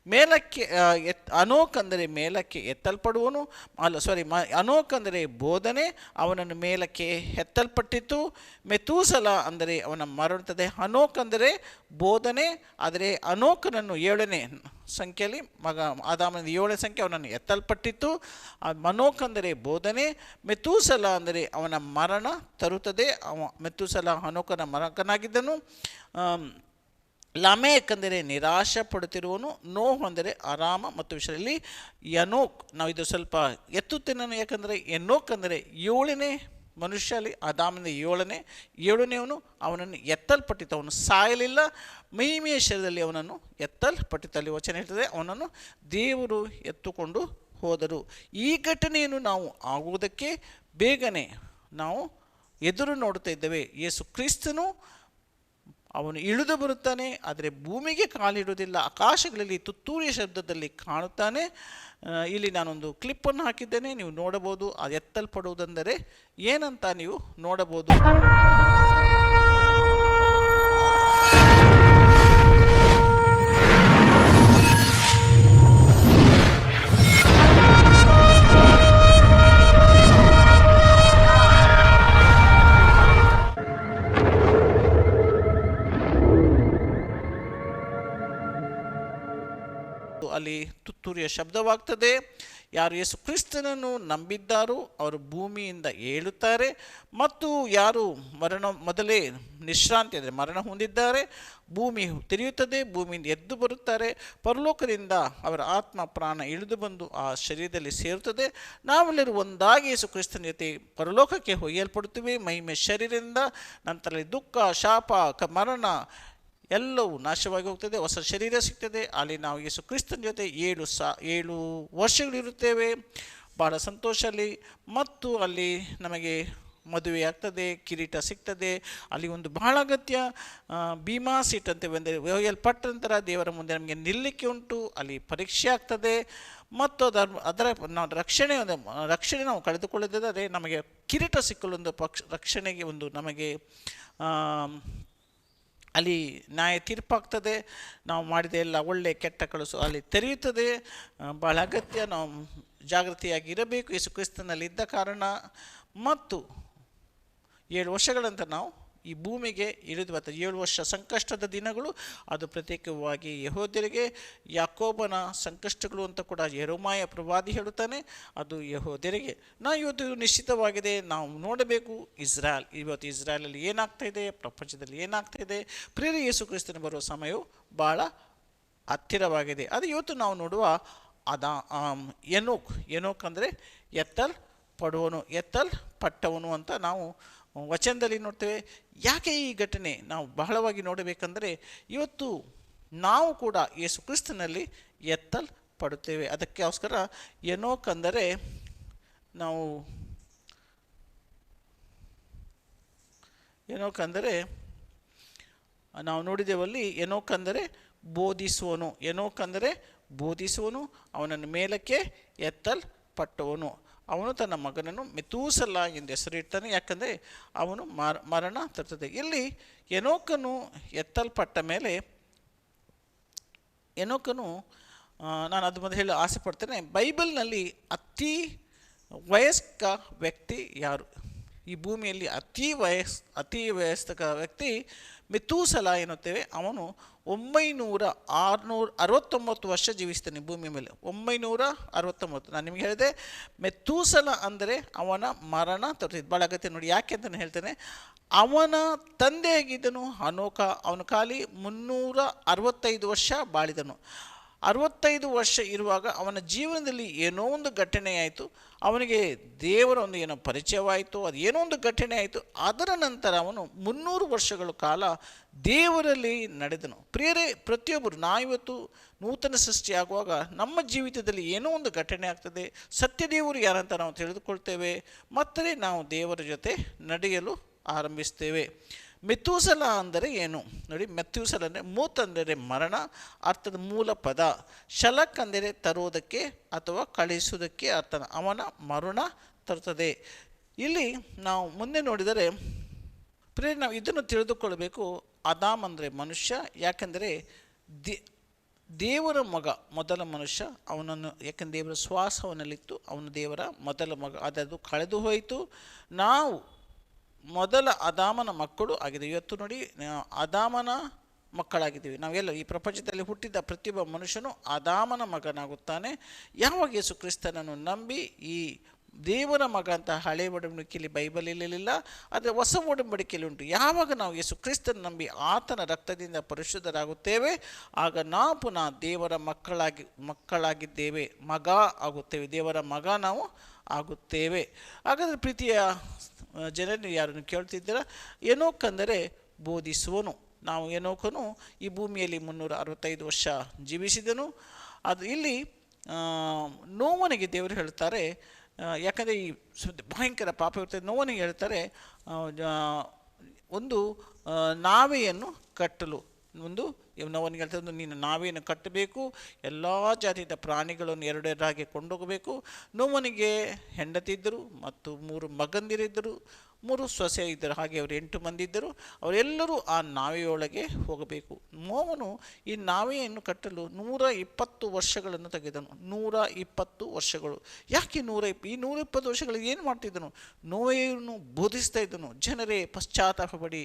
ಮೇಲಕ್ಕೆ ಅನೋಕ್ ಅಂದರೆ ಮೇಲಕ್ಕೆ ಎತ್ತಲ್ಪಡುವನು, ಅನೋಕ್ ಅಂದರೆ ಬೋಧನೆ, ಅವನನ್ನು ಮೇಲಕ್ಕೆ ಎತ್ತಲ್ಪಟ್ಟಿತು. ಮೆತೂಸಲ ಅಂದರೆ ಅವನ ಮರಣತ್ತದೆ. ಅನೋಕ್ ಅಂದರೆ ಬೋಧನೆ, ಆದರೆ ಅನೋಕನನ್ನು 7ನೇ ಸಂಖ್ಯೆಯಲ್ಲಿ ಆದಾಮನ 7ನೇ ಸಂಖ್ಯೆ ಅವನನ್ನು ಎತ್ತಲ್ಪಟ್ಟಿತ್ತು. ಅನೋಕ್ ಅಂದರೆ ಬೋಧನೆ, ಮೆತೂಸಲ ಅಂದರೆ ಅವನ ಮರಣ ತರುತ್ತದೆ. ಮೆತೂಸಲ ಅನೋಕನ ಮರಕನಾಗಿದ್ದನು. ಲಾಮೆಕ್ ಅಂದರೆ ನಿರಾಶೆ ಪಡುತ್ತಿರುವನು. ನೋಹ್ ಅಂದರೆ ಆರಾಮ ಮತ್ತು ವಿಷಯದಲ್ಲಿ. ಎನೋಕ್, ನಾವು ಇದು ಸ್ವಲ್ಪ ಎತ್ತುತ್ತೇನೆ, ಯಾಕಂದರೆ ಎನೋಕ್ ಅಂದರೆ 7ನೇ ಮನುಷ್ಯ, ಅಲ್ಲಿ ಆದಾಮನ 7ನೇವನು. ಅವನನ್ನು ಎತ್ತಲ್ಪಟ್ಟಿತ್ತು, ಅವನು ಸಾಯಲಿಲ್ಲ, ಮಹಿಮೆಯ ಶರೀರದಲ್ಲಿ ಅವನನ್ನು ಎತ್ತಲ್ಪಟ್ಟಿತ್ತು. ಅಲ್ಲಿ ವಚನ ಹೇಳ್ತದೆ, ಅವನನ್ನು ದೇವರು ಎತ್ತುಕೊಂಡು ಹೋದರು. ಈ ಘಟನೆಯನ್ನು ನಾವು ಆಗುವುದಕ್ಕೆ ಬೇಗನೆ ನಾವು ಎದುರು ನೋಡುತ್ತಾ ಇದ್ದೇವೆ. ಯೇಸು ಕ್ರಿಸ್ತನು ಅವನು ಇಳಿದು ಬರುತ್ತಾನೆ, ಆದರೆ ಭೂಮಿಗೆ ಕಾಲಿಡುವುದಿಲ್ಲ, ಆಕಾಶಗಳಲ್ಲಿ ತುತ್ತೂರಿಯ ಶಬ್ದದಲ್ಲಿ ಕಾಣುತ್ತಾನೆ. ಇಲ್ಲಿ ನಾನೊಂದು ಕ್ಲಿಪ್ಪನ್ನು ಹಾಕಿದ್ದೇನೆ, ನೀವು ನೋಡಬಹುದು. ಅದು ಎತ್ತಲ್ಪಡುವುದೆಂದರೆ ಏನಂತ ನೀವು ನೋಡಬಹುದು. ಅಲ್ಲಿ ತುತ್ತೂರಿಯ ಶಬ್ದವಾಗ್ತದೆ. ಯಾರು ಯೇಸು ಕ್ರಿಸ್ತನನ್ನು ನಂಬಿದ್ದಾರೋ ಅವರು ಭೂಮಿಯಿಂದ ಏಳುತ್ತಾರೆ, ಮತ್ತು ಯಾರು ಮೊದಲೇ ನಿಶ್ರಾಂತಿ ಅಂದರೆ ಮರಣ ಹೊಂದಿದ್ದಾರೆ, ಭೂಮಿ ತೆರೆಯುತ್ತದೆ, ಭೂಮಿಯಿಂದ ಎದ್ದು ಬರುತ್ತಾರೆ. ಪರಲೋಕದಿಂದ ಅವರ ಆತ್ಮ ಪ್ರಾಣ ಇಳಿದು ಬಂದು ಆ ಶರೀರದಲ್ಲಿ ಸೇರುತ್ತದೆ. ನಾವೆಲ್ಲರೂ ಒಂದಾಗಿ ಯೇಸು ಕ್ರಿಸ್ತನ ಜೊತೆ ಪರಲೋಕಕ್ಕೆ ಒಯ್ಯಲ್ಪಡುತ್ತೇವೆ ಮಹಿಮೆ ಶರೀರದಿಂದ. ನಂತರ ದುಃಖ, ಶಾಪ, ಮರಣ ಎಲ್ಲವೂ ನಾಶವಾಗಿ ಹೋಗ್ತದೆ, ಹೊಸ ಶರೀರ ಸಿಗ್ತದೆ. ಅಲ್ಲಿ ನಾವು ಯೇಸು ಕ್ರಿಸ್ತನ ಜೊತೆ 7 ವರ್ಷಗಳಿರುತ್ತೇವೆ, ಭಾಳ ಸಂತೋಷ ಅಲ್ಲಿ. ಮತ್ತು ಅಲ್ಲಿ ನಮಗೆ ಮದುವೆ ಆಗ್ತದೆ, ಕಿರೀಟ ಸಿಗ್ತದೆ. ಅಲ್ಲಿ ಒಂದು ಬಹಳ ಅಗತ್ಯ ಭೀಮಾ ಸೀಟ್ ಅಂತ ಒಯ್ಯಲ್ಪಟ್ಟ ನಂತರ ದೇವರ ಮುಂದೆ ನಮಗೆ ನಿಲ್ಲಕ್ಕೆ ಉಂಟು. ಅಲ್ಲಿ ಪರೀಕ್ಷೆ ಆಗ್ತದೆ, ಮತ್ತು ಅದರ ನಾವು ರಕ್ಷಣೆ ನಾವು ಕಳೆದುಕೊಳ್ಳದಿದ್ದರೆ ನಮಗೆ ಕಿರೀಟ ಸಿಕ್ಕಲು ಒಂದು ರಕ್ಷಣೆಗೆ ಒಂದು ನಮಗೆ ಅಲ್ಲಿ ನ್ಯಾಯ ತೀರ್ಪಾಗ್ತದೆ. ನಾವು ಮಾಡಿದ ಎಲ್ಲ ಒಳ್ಳೆ ಕೆಟ್ಟ ಕಳಸು ಅಲ್ಲಿ ತೆರೆಯುತ್ತದೆ. ಭಾಳ ಅಗತ್ಯ, ನಾವು ಜಾಗೃತಿಯಾಗಿ ಇರಬೇಕು ಯೇಸು ಕ್ರಿಸ್ತನಲ್ಲಿ ಇದ್ದ ಕಾರಣ. ಮತ್ತು 7 ವರ್ಷಗಳ ನಂತರ ನಾವು ಈ ಭೂಮಿಗೆ ಇಳಿದು ಬರ್ತದೆ. 7 ವರ್ಷ ಸಂಕಷ್ಟದ ದಿನಗಳು, ಅದು ಪ್ರತ್ಯೇಕವಾಗಿ ಯೆಹೂದ್ಯರಿಗೆ. ಯಾಕೋಬನ ಸಂಕಷ್ಟಗಳು ಅಂತ ಕೂಡ ಯೆರೆಮೀಯ ಪ್ರವಾದಿ ಹೇಳುತ್ತಾನೆ, ಅದು ಯೆಹೂದ್ಯರಿಗೆ. ಇವತ್ತು ನಿಶ್ಚಿತವಾಗಿದೆ, ನಾವು ನೋಡಬೇಕು ಇವತ್ತು ಇಸ್ರಾಯೇಲಲ್ಲಿ ಏನಾಗ್ತಾಯಿದೆ, ಪ್ರಪಂಚದಲ್ಲಿ ಏನಾಗ್ತಾಯಿದೆ. ಪ್ರಿಯ ಯೇಸು ಕ್ರಿಸ್ತನ ಬರುವ ಸಮಯವು ಭಾಳ ಹತ್ತಿರವಾಗಿದೆ. ಅದು ಇವತ್ತು ನಾವು ನೋಡುವ ಎನೋಕ್ ಅಂದರೆ ಎತ್ತಲ್ಪಟ್ಟವನು ಅಂತ ನಾವು ವಚನದಲ್ಲಿ ನೋಡ್ತೇವೆ. ಯಾಕೆ ಈ ಘಟನೆ ನಾವು ಬಹಳವಾಗಿ ನೋಡಬೇಕಂದರೆ, ಇವತ್ತು ನಾವು ಕೂಡ ಯೇಸು ಕ್ರಿಸ್ತನಲ್ಲಿ ಎತ್ತಲ್ಪಡುತ್ತೇವೆ. ಅದಕ್ಕೋಸ್ಕರ ಎನೋಕ್ ಅಂದರೆ ನಾವು ನೋಡಿದ್ದೇವಲ್ಲಿ, ಎನೋಕ್ ಅಂದರೆ ಬೋಧಿಸುವನು. ಅವನನ್ನು ಮೇಲಕ್ಕೆ ಎತ್ತಲ್ಪಟ್ಟವನು. ಅವನು ತನ್ನ ಮಗನನ್ನು ಮೆತೂಸಲ ಎಂದು ಹೆಸರಿಡ್ತಾನೆ, ಯಾಕಂದರೆ ಅವನು ಮರಣ ತರ್ತದೆ. ಇಲ್ಲಿ ಎನೋಕನು ಎತ್ತಲ್ಪಟ್ಟ ಮೇಲೆ ನಾನು ಅದು ಮೊದಲು ಹೇಳಿ ಆಸೆ ಪಡ್ತೇನೆ, ಬೈಬಲ್ನಲ್ಲಿ ಅತಿ ವಯಸ್ಕ ವ್ಯಕ್ತಿ ಯಾರು? ಈ ಭೂಮಿಯಲ್ಲಿ ಅತಿ ವಯಸ್ಕ ವ್ಯಕ್ತಿ ಮೆತೂಸಲ ಎನ್ನುತ್ತೇವೆ. ಅವನು 969 ವರ್ಷ ಜೀವಿಸ್ತಾನೆ ಭೂಮಿ ಮೇಲೆ. 969. ನಾನು ನಿಮಗೆ ಹೇಳಿದೆ, ಮೆತೂಸಲ ಅಂದರೆ ಅವನ ಮರಣ ತೋರಿಸಿದ್ದು ಭಾಳ ಅಗತ್ಯ ನೋಡಿ. ಯಾಕೆ ಅಂತ ನಾನು ಹೇಳ್ತೇನೆ. ಅವನ ತಂದೆಯಾಗಿದ್ದನು ಅನೋಕ, ಅವನು ಖಾಲಿ 365 ವರ್ಷ ಬಾಳಿದನು. 65 ವರ್ಷ ಇರುವಾಗ ಅವನ ಜೀವನದಲ್ಲಿ ಏನೋ ಒಂದು ಘಟನೆ ಆಯಿತು, ಅವನಿಗೆ ದೇವರ ಒಂದು ಏನೋ ಪರಿಚಯವಾಯಿತು, ಅದು ಏನೋ ಒಂದು ಘಟನೆ ಆಯಿತು. ಅದರ ನಂತರ ಅವನು 300 ವರ್ಷಗಳ ಕಾಲ ದೇವರಲ್ಲಿ ನಡೆದನು. ಪ್ರಿಯರೇ, ಪ್ರತಿಯೊಬ್ಬರು ನಾವಿವತ್ತು ನೂತನ ಸೃಷ್ಟಿಯಾಗುವಾಗ ನಮ್ಮ ಜೀವಿತದಲ್ಲಿ ಏನೋ ಒಂದು ಘಟನೆ ಆಗ್ತದೆ. ಸತ್ಯದೇವರು ಯಾರಂತ ನಾವು ತಿಳಿದುಕೊಳ್ತೇವೆ, ಮತ್ತೆ ನಾವು ದೇವರ ಜೊತೆ ನಡೆಯಲು ಆರಂಭಿಸ್ತೇವೆ. ಮೆತೂಸಲ ಅಂದರೆ ಏನು ನೋಡಿ. ಮೆತೂಸಲ ಅಂದರೆ ಮೂತ್ ಅಂದರೆ ಮರಣ, ಅರ್ಥದ ಮೂಲ ಪದ. ಶಲಕ್ ಅಂದರೆ ತರುವುದಕ್ಕೆ ಅಥವಾ ಕಳಿಸುವುದಕ್ಕೆ ಅರ್ಥ. ಅವನ ಮರಣ ತರುತ್ತದೆ. ಇಲ್ಲಿ ನಾವು ಮುಂದೆ ನೋಡಿದರೆ ನಾವು ಇದನ್ನು ತಿಳಿದುಕೊಳ್ಳಬೇಕು. ಆದಾಮ್ ಅಂದರೆ ಮನುಷ್ಯ, ಯಾಕೆಂದರೆ ದೇವರ ಮಗ ಮೊದಲ ಮನುಷ್ಯ, ಅವನನ್ನು ಯಾಕೆಂದರೆ ದೇವರ ಶ್ವಾಸ ಅವನಲ್ಲಿತ್ತು, ಅವನು ದೇವರ ಮೊದಲ ಮಗ. ಅದದು ಕಳೆದು ಹೋಯಿತು. ನಾವು ಮೊದಲ ಅದಾಮನ ಮಕ್ಕಳು ಆಗಿದ್ದೀವಿ. ಇವತ್ತು ನೋಡಿ, ಅದಾಮನ ಮಕ್ಕಳಾಗಿದ್ದೀವಿ ನಾವೆಲ್ಲ. ಈ ಪ್ರಪಂಚದಲ್ಲಿ ಹುಟ್ಟಿದ ಪ್ರತಿಯೊಬ್ಬ ಮನುಷ್ಯನು ಅದಾಮನ ಮಗನಾಗುತ್ತಾನೆ ಯಾವಾಗ ಯೇಸು ಕ್ರಿಸ್ತನನ್ನು ನಂಬಿ. ಈ ದೇವರ ಮಗ ಅಂತ ಹಳೆ ಒಡಂಬಡಿಕೆಯಲ್ಲಿ ಬೈಬಲಲ್ಲಿಲ್ಲ, ಆದರೆ ಹೊಸ ಒಡಂಬಡಿಕೆಯಲ್ಲಿ ಉಂಟು. ಯಾವಾಗ ನಾವು ಯೇಸು ಕ್ರಿಸ್ತನ ನಂಬಿ ಆತನ ರಕ್ತದಿಂದ ಪರಿಶುದ್ಧರಾಗುತ್ತೇವೆ, ಆಗ ನಾವು ಪುನಃ ದೇವರ ಮಕ್ಕಳಾಗಿದ್ದೇವೆ, ಮಗ ಆಗುತ್ತೇವೆ, ದೇವರ ಮಗ ನಾವು ಆಗುತ್ತೇವೆ. ಹಾಗಾದರೆ ಪ್ರೀತಿಯ ಜನರು ಯಾರನ್ನು ಕೇಳ್ತಿದ್ದೀರಾ? ಏನೋಕಂದರೆ ಬೋಧಿಸುವನು. ನಾವು ಏನೋಕನು ಈ ಭೂಮಿಯಲ್ಲಿ 365 ವರ್ಷ ಜೀವಿಸಿದನು. ಅದು ಇಲ್ಲಿ ನೋವನಿಗೆ ದೇವರು ಹೇಳ್ತಾರೆ, ಯಾಕಂದರೆ ಈ ಭಯಂಕರ ಪಾಪ ಇರ್ತದೆ. ನೋವನಿಗೆ ಹೇಳ್ತಾರೆ, ಒಂದು ನಾವೆಯನ್ನು ಕಟ್ಟಲು, ನೋವನಿಗೆ ಹೇಳ್ತಾರೆ, ನೀನು ನಾವೆಯನ್ನು ಕಟ್ಟಬೇಕು, ಎಲ್ಲ ಜಾತಿಯ ಪ್ರಾಣಿಗಳನ್ನು ಎರಡೆರಡಾಗಿ ಕೊಂಡೋಗಬೇಕು. ನೋವನಿಗೆ ಹೆಂಡತಿ ಇದ್ದರು ಮತ್ತು 3 ಮಗಂದಿರಿದ್ದರು, 3 ಸೊಸೆ ಇದ್ದರು, ಹಾಗೆ ಅವರು 8 ಮಂದಿ ಇದ್ದರು. ಅವರೆಲ್ಲರೂ ಆ ನಾವೆಯೊಳಗೆ ಹೋಗಬೇಕು. ನೋವನು ಈ ನಾವೆಯನ್ನು ಕಟ್ಟಲು 120 ವರ್ಷಗಳನ್ನು ತೆಗೆದನು. 120 ವರ್ಷಗಳು. ಯಾಕೆ 120 ವರ್ಷಗಳು ಏನು ಮಾಡ್ತಿದ್ದನು? ನೋವೆಯನ್ನು ಬೋಧಿಸ್ತಾ ಇದ್ದನು. ಜನರೇ ಪಶ್ಚಾತ್ತಾಪಪಡಿ,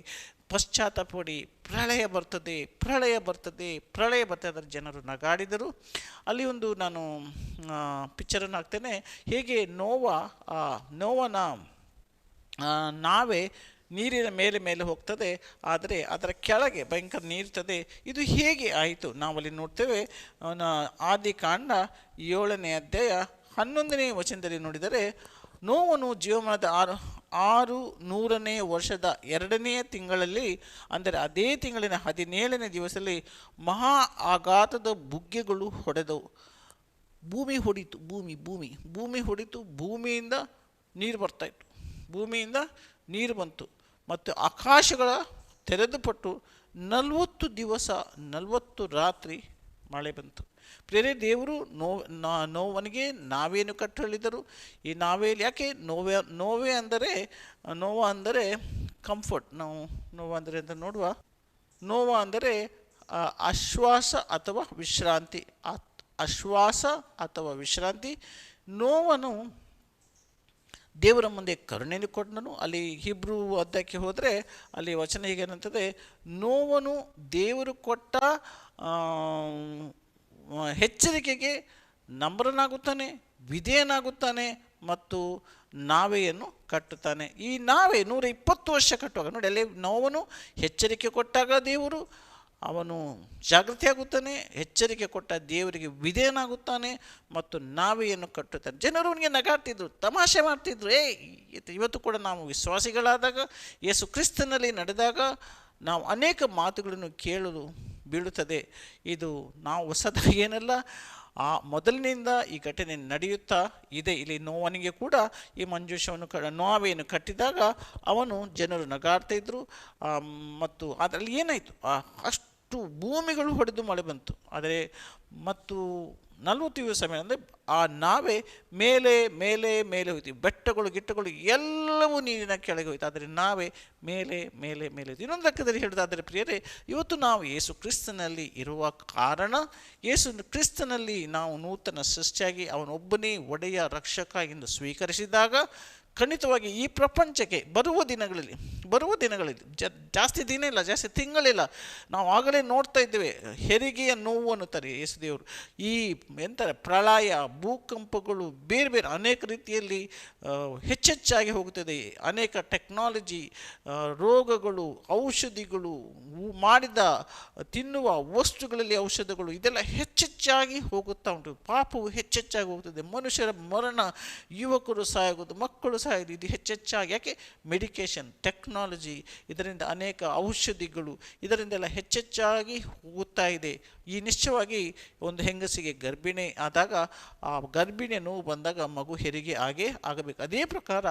ಪ್ರಳಯ ಬರ್ತದೆ, ಪ್ರಳಯ ಬರ್ತದೆ, ಪ್ರಳಯ ಬರ್ತದೆ. ಅದರ ಜನರು ನಗಾಡಿದರು. ಅಲ್ಲಿ ಒಂದು ನಾನು ಪಿಕ್ಚರನ್ನು ಹಾಕ್ತೇನೆ, ಹೇಗೆ ನೋವನ ನಾವೇ ನೀರಿನ ಮೇಲೆ ಹೋಗ್ತದೆ, ಆದರೆ ಅದರ ಕೆಳಗೆ ಭಯಂಕರ ನೀರ್ತದೆ. ಇದು ಹೇಗೆ ಆಯಿತು? ನಾವಲ್ಲಿ ನೋಡ್ತೇವೆ. ಆದಿಕಾಂಡ 7ನೇ ಅಧ್ಯಾಯ 11ನೇ ವಚನದಲ್ಲಿ ನೋಡಿದರೆ, ನೋವನು ಜೀವಮಾನದ 600ನೇ ವರ್ಷದ 2ನೇ ತಿಂಗಳಲ್ಲಿ, ಅಂದರೆ ಅದೇ ತಿಂಗಳಿನ 17ನೇ ದಿವಸದಲ್ಲಿ ಮಹಾ ಆಘಾತದ ಬುಗ್ಗೆಗಳು ಹೊಡೆದವು. ಭೂಮಿ ಹೊಡಿತು. ಭೂಮಿ ಹೊಡಿತು. ಭೂಮಿಯಿಂದ ನೀರು ಬರ್ತಾಯಿತ್ತು. ಭೂಮಿಯಿಂದ ನೀರು ಬಂತು ಮತ್ತು ಆಕಾಶಗಳ ತೆರೆದುಪಟ್ಟು 40 ದಿವಸ 40 ರಾತ್ರಿ ಮಳೆ ಬಂತು. ಪ್ರಿಯರೇ, ದೇವರು ನೋವನಿಗೆ ನಾವೇನು ಕಟ್ಟಲಿದ್ದರು. ಈ ನಾವೆಯಲ್ಲಿ ಯಾಕೆ ನೋವೆ ಅಂದರೆ ಕಂಫರ್ಟ್. ನೋವ ಅಂದರೆ ಅಂತ ನೋಡುವ. ನೋವ ಅಂದರೆ ಆಶ್ವಾಸ ಅಥವಾ ವಿಶ್ರಾಂತಿ. ನೋವನು ದೇವರ ಮುಂದೆ ಕರುಣೆಯನ್ನು ಕೊಟ್ಟನು. ಅಲ್ಲಿ ಹಿಬ್ರೂ ಅಧ್ಯಾಯಕ್ಕೆ ಹೋದರೆ ಅಲ್ಲಿ ವಚನ ಹೀಗೇನಂತದೆ, ನೋವನು ದೇವರು ಕೊಟ್ಟ ಎಚ್ಚರಿಕೆಗೆ ನಮ್ರನಾಗುತ್ತಾನೆ, ವಿಧೇಯನಾಗುತ್ತಾನೆ ಮತ್ತು ನಾವೆಯನ್ನು ಕಟ್ಟುತ್ತಾನೆ. ಈ ನಾವೇ 120 ವರ್ಷ ಕಟ್ಟುವಾಗ ನೋಡಿ, ಅಲ್ಲಿ ನೋವನು ಎಚ್ಚರಿಕೆ ಕೊಟ್ಟಾಗ ದೇವರು ಅವನು ಜಾಗೃತಿಯಾಗುತ್ತಾನೆ, ಎಚ್ಚರಿಕೆ ಕೊಟ್ಟ ದೇವರಿಗೆ ವಿಧೇಯನಾಗುತ್ತಾನೆ ಮತ್ತು ನಾವೆಯನ್ನು ಕಟ್ಟುತ್ತಾನೆ. ಜನರು ಅವನಿಗೆ ನಗಾಡ್ತಿದ್ರು, ತಮಾಷೆ ಮಾಡ್ತಿದ್ರು. ಇವತ್ತು ಕೂಡ ನಾವು ವಿಶ್ವಾಸಿಗಳಾದಾಗ, ಯೇಸು ಕ್ರಿಸ್ತನಲ್ಲಿ ನಡೆದಾಗ ನಾವು ಅನೇಕ ಮಾತುಗಳನ್ನು ಕೇಳಲು ಬೀಳುತ್ತದೆ. ಇದು ನಾವು ಹೊಸದಾಗಿ ಏನಲ್ಲ, ಆ ಮೊದಲಿನಿಂದ ಈ ಘಟನೆ ನಡೆಯುತ್ತಾ ಇದೆ. ಇಲ್ಲಿ ನೋವನಿಗೆ ಕೂಡ ಈ ಮಂಜೂಷವನ್ನು ನೋವೆಯನ್ನು ಕಟ್ಟಿದಾಗ ಅವನು ಜನರು ನಗಾಡ್ತಾಯಿದ್ರು. ಮತ್ತು ಅದರಲ್ಲಿ ಏನಾಯಿತು, ಅಷ್ಟು ಭೂಮಿಗಳು ಹೊಡೆದು ಮಳೆ ಬಂತು. ಆದರೆ ಮತ್ತು 40 ದಿವಸ ಮೇಲೆ ಅಂದರೆ ಆ ನಾವೇ ಮೇಲೆ ಹೋಯ್ತು. ಬೆಟ್ಟಗಳು ಎಲ್ಲವೂ ನೀರಿನ ಕೆಳಗೆ ಹೋಯ್ತು, ಆದರೆ ನಾವೇ ಮೇಲೆ ಹೋಯ್ತು. ಇನ್ನೊಂದು ಲೆಕ್ಕದಲ್ಲಿ ಹೇಳೋದಾದರೆ ಪ್ರಿಯರೇ, ಇವತ್ತು ನಾವು ಯೇಸು ಕ್ರಿಸ್ತನಲ್ಲಿ ಇರುವ ಕಾರಣ, ಯೇಸು ಕ್ರಿಸ್ತನಲ್ಲಿ ನಾವು ನೂತನ ಸೃಷ್ಟಿಯಾಗಿ ಅವನೊಬ್ಬನೇ ಒಡೆಯ ರಕ್ಷಕ ಎಂದು ಸ್ವೀಕರಿಸಿದಾಗ, ಖಂಡಿತವಾಗಿ ಈ ಪ್ರಪಂಚಕ್ಕೆ ಬರುವ ದಿನಗಳಲ್ಲಿ ಜಾಸ್ತಿ ದಿನ ಇಲ್ಲ, ಜಾಸ್ತಿ ತಿಂಗಳಿಲ್ಲ, ನಾವು ಆಗಲೇ ನೋಡ್ತಾ ಇದ್ದೇವೆ ಹೆರಿಗೆಯ ನೋವು ಅನ್ನುತ್ತಾರೆ ಯೇಸು ದೇವರು. ಈ ಪ್ರಳಯ, ಭೂಕಂಪಗಳು, ಬೇರೆ ಅನೇಕ ರೀತಿಯಲ್ಲಿ ಹೆಚ್ಚೆಚ್ಚಾಗಿ ಹೋಗುತ್ತದೆ. ಅನೇಕ ಟೆಕ್ನಾಲಜಿ, ರೋಗಗಳು, ಔಷಧಿಗಳು, ಮಾಡಿದ ತಿನ್ನುವ ವಸ್ತುಗಳಲ್ಲಿ ಔಷಧಗಳು, ಇದೆಲ್ಲ ಹೆಚ್ಚೆಚ್ಚಾಗಿ ಹೋಗುತ್ತಾ ಉಂಟು. ಪಾಪವು ಹೆಚ್ಚೆಚ್ಚಾಗಿ ಹೋಗುತ್ತದೆ. ಮನುಷ್ಯರ ಮರಣ, ಯುವಕರು ಸಾಯೋದು, ಮಕ್ಕಳು ಸಾಯೋದು, ಇದು ಹೆಚ್ಚೆಚ್ಚಾಗಿ. ಯಾಕೆ? ಮೆಡಿಕೇಷನ್, ಟೆಕ್ನಾಲಜಿ, ಇದರಿಂದ ಅನೇಕ ಔಷಧಿಗಳು, ಇದರಿಂದೆಲ್ಲ ಹೆಚ್ಚೆಚ್ಚಾಗಿ ಹೋಗುತ್ತಾ ಇದೆ. ಈ ನಿಶ್ಚಯವಾಗಿ ಒಂದು ಹೆಂಗಸಿಗೆ ಗರ್ಭಿಣಿ ಆದಾಗ, ಆ ಗರ್ಭಿಣಿಯ ನೋವು ಬಂದಾಗ ಮಗು ಹೆರಿಗೆ ಆಗಬೇಕು. ಅದೇ ಪ್ರಕಾರ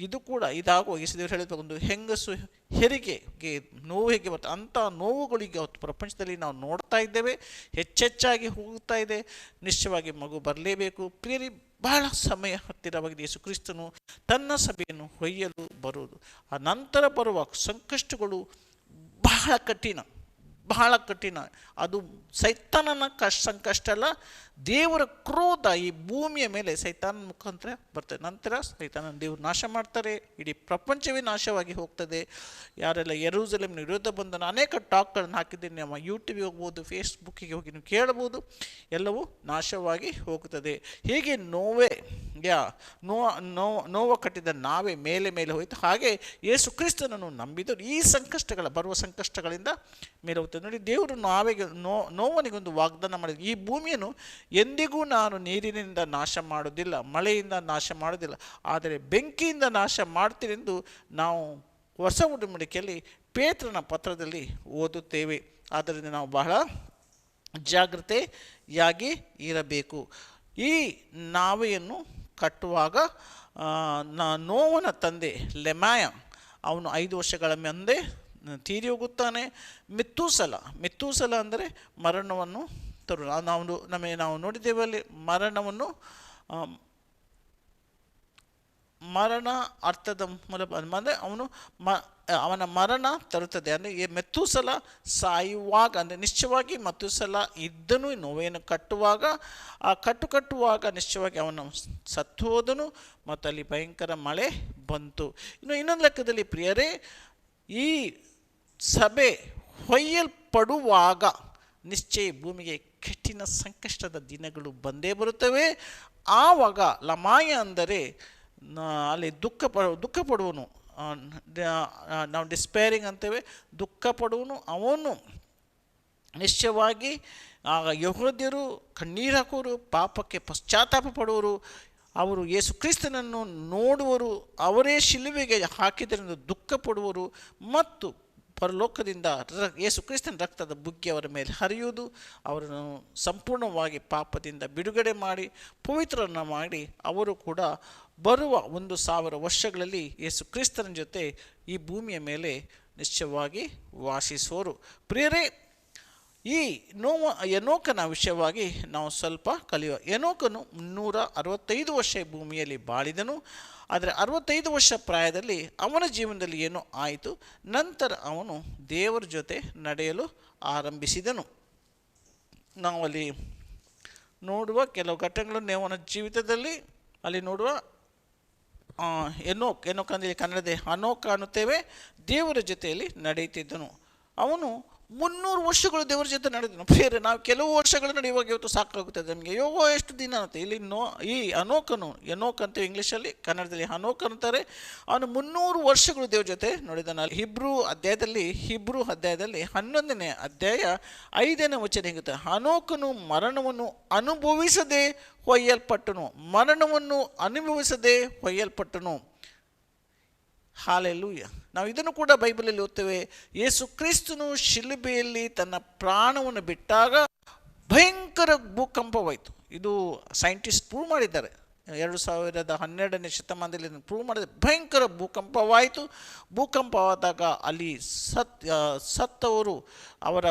ಇದು ಕೂಡ ಇದಾಗುವ ಯೇಸುದೇವರು ಹೇಳಿದ ಒಂದು ಹೆಂಗಸು ಹೆರಿಗೆಗೆ ನೋವು ಹೇಗೆ ಬರ್ತದೆ, ಅಂಥ ನೋವುಗಳಿಗೆ ಅವತ್ತು ಪ್ರಪಂಚದಲ್ಲಿ ನಾವು ನೋಡ್ತಾ ಇದ್ದೇವೆ. ಹೆಚ್ಚೆಚ್ಚಾಗಿ ಹೋಗ್ತಾ ಇದೆ. ನಿಶ್ಚಯವಾಗಿ ಮಗು ಬರಲೇಬೇಕು. ಪ್ರಿಯರಿ, ಬಹಳ ಸಮಯ ಹತ್ತಿರವಾಗಿದೆ. ಯೇಸು ಕ್ರಿಸ್ತನು ತನ್ನ ಸಭೆಯನ್ನು ಹೊಯ್ಯಲು ಬರುವುದು. ಆ ನಂತರ ಬರುವ ಸಂಕಷ್ಟಗಳು ಬಹಳ ಬಹಳ ಕಠಿಣ. ಅದು ಸೈತಾನನ ಸಂಕಷ್ಟ ಅಲ್ಲ, ದೇವರ ಕ್ರೋಧ ಈ ಭೂಮಿಯ ಮೇಲೆ ಸೈತಾನನ ಮುಖಾಂತರ ಬರ್ತದೆ. ನಂತರ ಸೈತಾನನ ದೇವರು ನಾಶ ಮಾಡ್ತಾರೆ, ಇಡೀ ಪ್ರಪಂಚವೇ ನಾಶವಾಗಿ ಹೋಗ್ತದೆ. ಯಾರೆಲ್ಲ ಯೆರೂಸಲೇಮಿನ ವಿರುದ್ಧ ಬಂದ ಅನೇಕ ಟಾಕ್ಗಳನ್ನು ಹಾಕಿದ್ದೀನಿ, ನಮ್ಮ ಯೂಟ್ಯೂಬಿಗೆ ಹೋಗ್ಬೋದು, ಫೇಸ್ಬುಕ್ಕಿಗೆ ಹೋಗಿ ನೀವು ಕೇಳ್ಬೋದು, ಎಲ್ಲವೂ ನಾಶವಾಗಿ ಹೋಗ್ತದೆ. ಹೇಗೆ ನೋವ ಕಟ್ಟಿದ ನಾವೇ ಮೇಲೆ ಮೇಲೆ ಹೋಯಿತು, ಹಾಗೆ ಯೇಸು ಕ್ರಿಸ್ತನನ್ನು ನಂಬಿದರು ಈ ಬರುವ ಸಂಕಷ್ಟಗಳಿಂದ ಮೇಲೆ ಹೋಗ್ತದೆ. ನೋಡಿ, ದೇವರು ನೋವನಿಗೊಂದು ವಾಗ್ದಾನ ಮಾಡಿದ, ಈ ಭೂಮಿಯನ್ನು ಎಂದಿಗೂ ನಾನು ನೀರಿನಿಂದ ನಾಶ ಮಾಡೋದಿಲ್ಲ, ಮಳೆಯಿಂದ ನಾಶ ಮಾಡೋದಿಲ್ಲ, ಆದರೆ ಬೆಂಕಿಯಿಂದ ನಾಶ ಮಾಡ್ತೀನೆಂದು ನಾವು ಹೊಸ ಉಡಂಬಡಿಕೆಯಲ್ಲಿ ಪೇತ್ರನ ಪತ್ರದಲ್ಲಿ ಓದುತ್ತೇವೆ. ಆದ್ದರಿಂದ ನಾವು ಬಹಳ ಜಾಗ್ರತೆಯಾಗಿ ಇರಬೇಕು. ಈ ನಾವೆಯನ್ನು ಕಟ್ಟುವಾಗ ನೋವನ ತಂದೆ ಲೆಮಾಯ ಅವನು 5 ವರ್ಷಗಳ ಮುಂದೆ ತೀರಿ ಹೋಗುತ್ತಾನೆ. ಮೆತ್ತೂಸಲ ಅಂದರೆ ಮರಣವನ್ನು ತರು. ನಾವು ನೋಡಿದ್ದೇವೆ ಅಲ್ಲಿ ಮರಣ ಅರ್ಥದ ಮೂಲ ಅಂದರೆ ಅವನ ಮರಣ ತರುತ್ತದೆ. ಅಂದರೆ ಮೆತ್ತೂಸಲ ಸಾಯುವಾಗ, ಅಂದರೆ ನಿಶ್ಚಯವಾಗಿ ಮೆತ್ತೂಸಲ ಇದ್ದನು, ನೋವೆಯನ್ನು ಕಟ್ಟುವಾಗ ಕಟ್ಟುವಾಗ ನಿಶ್ಚಯವಾಗಿ ಅವನು ಸತ್ತು ಹೋದನು ಮತ್ತು ಅಲ್ಲಿ ಭಯಂಕರ ಮಳೆ ಬಂತು. ಇನ್ನೊಂದು ಲೆಕ್ಕದಲ್ಲಿ ಪ್ರಿಯರೇ, ಈ ಸಭೆ ಹೊಯ್ಯಲ್ಪಡುವಾಗ ನಿಶ್ಚಯ ಭೂಮಿಗೆ ಕಠಿಣ ಸಂಕಷ್ಟದ ದಿನಗಳು ಬಂದೇ ಬರುತ್ತವೆ. ಆವಾಗ ಲಮಾಯ ಅಂದರೆ ಅಲ್ಲಿ ದುಃಖ ಪಡುವನು, ನಾವು ಡಿಸ್ಪೇರಿಂಗ್ ಅಂತೇವೆ, ದುಃಖ ಪಡುವನು. ಅವನು ನಿಶ್ಚಯವಾಗಿ ಆಗ ಯೆಹೂದ್ಯರು ಕಣ್ಣೀರು ಹಾಕುವರು, ಪಾಪಕ್ಕೆ ಪಶ್ಚಾತ್ತಾಪ ಪಡುವರು, ಅವರು ಯೇಸು ಕ್ರಿಸ್ತನನ್ನು ನೋಡುವರು, ಅವರೇ ಶಿಲುಬೆಗೆ ಹಾಕಿದರೆಂದು ದುಃಖ ಪಡುವರು ಮತ್ತು ಪರಲೋಕದಿಂದ ಯೇಸು ಕ್ರಿಸ್ತನ ರಕ್ತದ ಬುಗ್ಗೆ ಅವರ ಮೇಲೆ ಹರಿಯುವುದು, ಅವರನ್ನು ಸಂಪೂರ್ಣವಾಗಿ ಪಾಪದಿಂದ ಬಿಡುಗಡೆ ಮಾಡಿ ಪವಿತ್ರರನ್ನು ಮಾಡಿ ಅವರು ಕೂಡ ಬರುವ 1000 ವರ್ಷಗಳಲ್ಲಿ ಯೇಸು ಕ್ರಿಸ್ತನ ಜೊತೆ ಈ ಭೂಮಿಯ ಮೇಲೆ ನಿಶ್ಚಯವಾಗಿ ವಾಸಿಸುವರು. ಪ್ರಿಯರೇ, ಈ ಎನೋಕನ ವಿಷಯವಾಗಿ ನಾವು ಸ್ವಲ್ಪ ಕಲಿಯುವ. ಎನೋಕನು 365 ವರ್ಷ ಭೂಮಿಯಲ್ಲಿ ಬಾಳಿದನು. ಆದರೆ 65 ವರ್ಷ ಪ್ರಾಯದಲ್ಲಿ ಅವನ ಜೀವನದಲ್ಲಿ ಏನೋ ಆಯಿತು. ನಂತರ ಅವನು ದೇವರ ಜೊತೆ ನಡೆಯಲು ಆರಂಭಿಸಿದನು. ನಾವಲ್ಲಿ ನೋಡುವ ಕೆಲವು ಘಟನೆಗಳನ್ನು ಅವನ ಜೀವಿತದಲ್ಲಿ ಅಲ್ಲಿ ನೋಡುವ. ಎನೋಕ್ ಅಂದರೆ ಕನ್ನಡದಲ್ಲಿ ಅನೋಕ ಅನ್ನುತ್ತೇವೆ. ದೇವರ ಜೊತೆಯಲ್ಲಿ ನಡೆಯುತ್ತಿದ್ದನು. ಅವನು 300 ವರ್ಷಗಳು ದೇವರ ಜೊತೆ ನಡೆದನು. ಬೇರೆ ನಾವು ಕೆಲವು ವರ್ಷಗಳು ನಡೆಯುವಾಗ ಇವತ್ತು ಸಾಕಾಗುತ್ತದೆ ನಮಗೆ, ಯೋಗೋ ಎಷ್ಟು ದಿನ ಅಂತ. ಇಲ್ಲಿ ಈ ಎನೋಕ್ ಅಂತ ಇಂಗ್ಲೀಷಲ್ಲಿ, ಕನ್ನಡದಲ್ಲಿ ಅನೋಕ್ ಅಂತಾರೆ. ಅವನು 300 ವರ್ಷಗಳು ದೇವರ ಜೊತೆ ನಡೆದನು. ಹಿಬ್ರೂ ಅಧ್ಯಾಯದಲ್ಲಿ 11ನೇ ಅಧ್ಯಾಯ 5ನೇ ವಚನ ಹೇಳುತ್ತೆ, ಅನೋಕನು ಮರಣವನ್ನು ಅನುಭವಿಸದೆ ಹೊಯ್ಯಲ್ಪಟ್ಟನು. ಹಾಲೆಲೂಯ. ನಾವು ಇದನ್ನು ಕೂಡ ಬೈಬಲಲ್ಲಿ ಓದ್ತೇವೆ. ಯೇಸು ಕ್ರಿಸ್ತನು ಶಿಲುಬೆಯಲ್ಲಿ ತನ್ನ ಪ್ರಾಣವನ್ನು ಬಿಟ್ಟಾಗ ಭಯಂಕರ ಭೂಕಂಪವಾಯಿತು. ಇದು ಸೈಂಟಿಸ್ಟ್ ಪ್ರೂವ್ ಮಾಡಿದ್ದಾರೆ. 2012ನೇ ಶತಮಾನದಲ್ಲಿ ಪ್ರೂವ್ ಮಾಡಿದ ಭಯಂಕರ ಭೂಕಂಪವಾಯಿತು. ಭೂಕಂಪವಾದಾಗ ಅಲ್ಲಿ ಸತ್ತವರು ಅವರ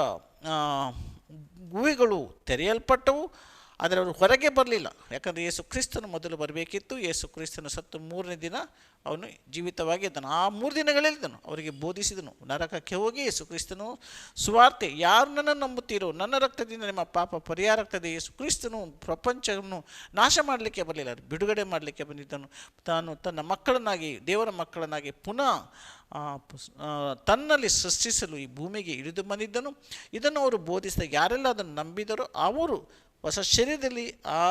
ಗುಹೆಗಳು ತೆರೆಯಲ್ಪಟ್ಟವು. ಆದರೆ ಅವರು ಹೊರಗೆ ಬರಲಿಲ್ಲ, ಯಾಕಂದರೆ ಯೇಸು ಕ್ರಿಸ್ತನು ಮೊದಲು ಬರಬೇಕಿತ್ತು. ಯೇಸು ಕ್ರಿಸ್ತನು ಸತ್ತು 3ನೇ ದಿನ ಅವನು ಜೀವಿತವಾಗಿ ಇದ್ದನು. ಆ 3 ದಿನಗಳಿದ್ದನು, ಅವರಿಗೆ ಬೋಧಿಸಿದನು. ನರಕಕ್ಕೆ ಹೋಗಿ ಯೇಸು ಕ್ರಿಸ್ತನು ಸುವಾರ್ತೆ, ಯಾರು ನನ್ನನ್ನು ನಂಬುತ್ತೀರೋ ನನ್ನ ರಕ್ತದಿಂದ ನಿಮ್ಮ ಪಾಪ ಪರಿಹಾರ ಆಗ್ತದೆ. ಯೇಸು ಕ್ರಿಸ್ತನು ಪ್ರಪಂಚವನ್ನು ನಾಶ ಮಾಡಲಿಕ್ಕೆ ಬರಲಿಲ್ಲ, ಬಿಡುಗಡೆ ಮಾಡಲಿಕ್ಕೆ ಬಂದಿದ್ದನು. ತಾನು ತನ್ನ ಮಕ್ಕಳನ್ನಾಗಿ, ದೇವರ ಮಕ್ಕಳನ್ನಾಗಿ ಪುನಃ ತನ್ನಲ್ಲಿ ಸೃಷ್ಟಿಸಲು ಈ ಭೂಮಿಗೆ ಇಳಿದು ಬಂದಿದ್ದನು. ಇದನ್ನು ಅವರು ಬೋಧಿಸಿದ ಯಾರೆಲ್ಲ ಅದನ್ನು ನಂಬಿದರೋ ಅವರು ಹೊಸ ಶರೀರದಲ್ಲಿ ಆ